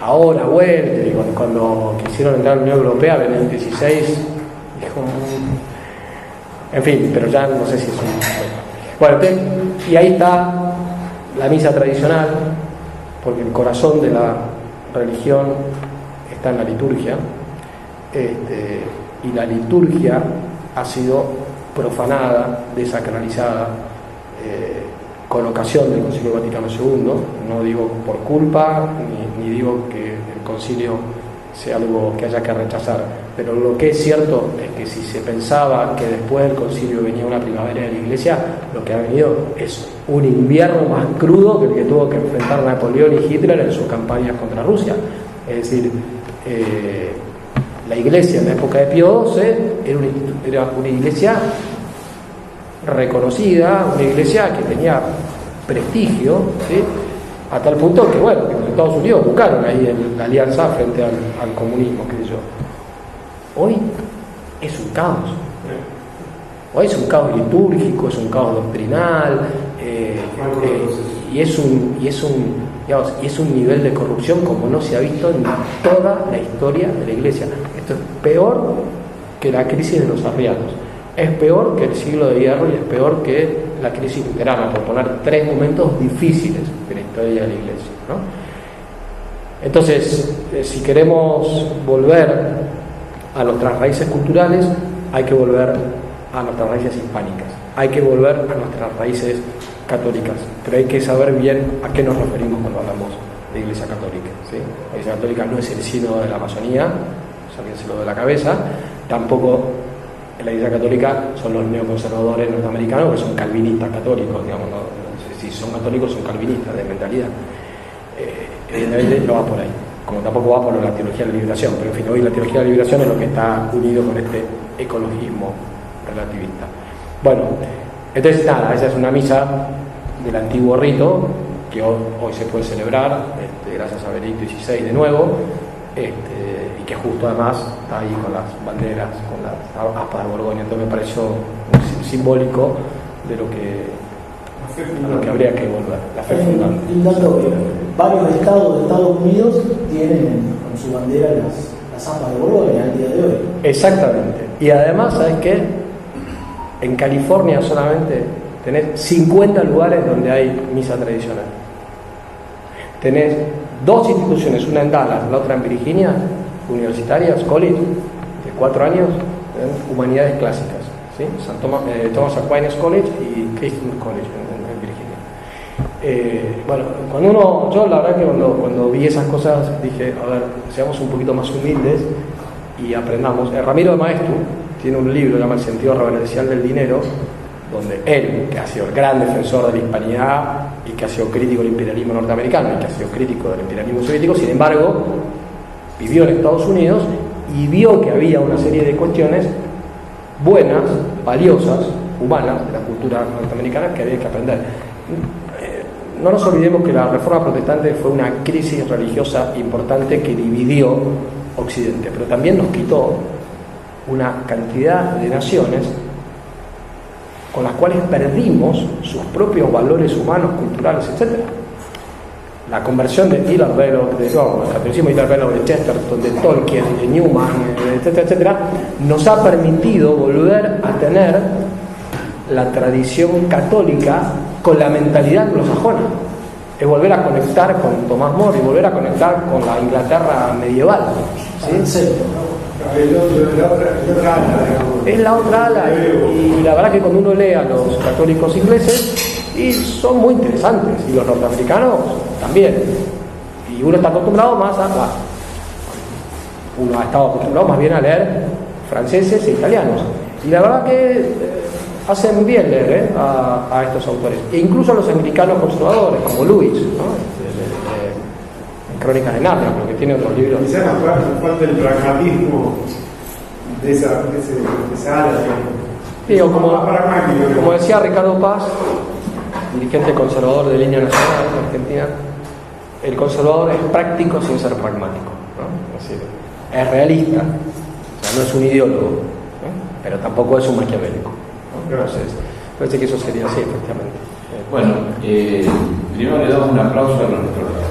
ahora vuelve, y cuando quisieron entrar a la Unión Europea, Benedicto XVI dijo, en fin, pero ya no sé si es un... Bueno, y ahí está la misa tradicional, porque el corazón de la religión está en la liturgia, y la liturgia ha sido profanada, desacralizada, con ocasión del Concilio Vaticano II, no digo por culpa, ni digo que el concilio sea algo que haya que rechazar, pero lo que es cierto es que si se pensaba que después del concilio venía una primavera de la Iglesia, lo que ha venido es un invierno más crudo que el que tuvo que enfrentar Napoleón y Hitler en sus campañas contra Rusia. Es decir, la Iglesia en la época de Pío XII era una iglesia reconocida, una iglesia que tenía prestigio, ¿sí? A tal punto que, bueno, que los Estados Unidos buscaron ahí la alianza frente al comunismo, qué sé yo. Hoy es un caos. Hoy es un caos litúrgico, es un caos doctrinal, y es un nivel de corrupción como no se ha visto en toda la historia de la Iglesia. Esto es peor que la crisis de los arrianos. Es peor que el siglo de hierro y es peor que la crisis luterana, por poner 3 momentos difíciles de la historia de la Iglesia, ¿no? Entonces, si queremos volver a nuestras raíces culturales, hay que volver a nuestras raíces hispánicas, hay que volver a nuestras raíces católicas, pero hay que saber bien a qué nos referimos cuando hablamos de Iglesia Católica, ¿sí? La Iglesia Católica no es el sínodo de la Amazonía, sáquenselo de la cabeza, tampoco en la Iglesia Católica son los neoconservadores norteamericanos que son calvinistas católicos, digamos, no sé si son católicos, son calvinistas de mentalidad. Evidentemente no va por ahí, como tampoco va por la teología de la liberación, pero en fin, hoy la teología de la liberación es lo que está unido con este ecologismo relativista. Bueno, entonces nada, esa es una misa del antiguo rito que hoy se puede celebrar, gracias a Benedicto XVI de nuevo, y que justo además está ahí con las banderas, con las aspas de Borgoña. Entonces me pareció simbólico de lo que habría que volver, la fe fundante. Un dato que varios estados de Estados Unidos tienen con su bandera las aspas de Borgoña al día de hoy. Exactamente. Y además, ¿sabes qué? En California solamente tenés 50 lugares donde hay misa tradicional. Tenés 2 instituciones, una en Dallas, la otra en Virginia, universitarias, college, de 4 años, humanidades clásicas, ¿sí? Thomas Aquinas College y Christian College en Virginia. Bueno, yo la verdad que cuando vi esas cosas dije, a ver, seamos un poquito más humildes y aprendamos. Ramiro de Maeztu tiene un libro que se llama El sentido reverencial del dinero, donde él, que ha sido el gran defensor de la hispanidad y que ha sido crítico del imperialismo norteamericano y que ha sido crítico del imperialismo soviético, sin embargo, vivió en Estados Unidos y vio que había una serie de cuestiones buenas, valiosas, humanas de la cultura norteamericana que había que aprender. No nos olvidemos que la Reforma Protestante fue una crisis religiosa importante que dividió Occidente, pero también nos quitó una cantidad de naciones con las cuales perdimos sus propios valores humanos, culturales, etc. La conversión de Hilaire Belloc, el catolicismo de Hilaire Belloc, de Chesterton, de Tolkien, de Newman, etcétera, etcétera, nos ha permitido volver a tener la tradición católica con la mentalidad anglosajona. Es volver a conectar con Tomás More y volver a conectar con la Inglaterra medieval. ¿Sí? Es la otra ala, y la verdad que cuando uno lee a los católicos ingleses, y son muy interesantes, y los norteamericanos también, y uno está acostumbrado más a, uno ha estado acostumbrado más bien a leer franceses e italianos, y la verdad que hace muy bien leer a estos autores, e incluso a los americanos conservadores, como Lewis, ¿no? Crónicas de Narnia, porque tiene otros libros. Quizás nos falta el pragmatismo de esa área. Digo, como decía Ricardo Paz, dirigente conservador de Línea Nacional en Argentina, el conservador es práctico sin ser pragmático, ¿no? Es decir, es realista, o sea, no es un ideólogo, ¿no? Pero tampoco es un maquiavélico, ¿no? Entonces, parece que eso sería así, efectivamente. Bueno, primero le damos un aplauso a nuestros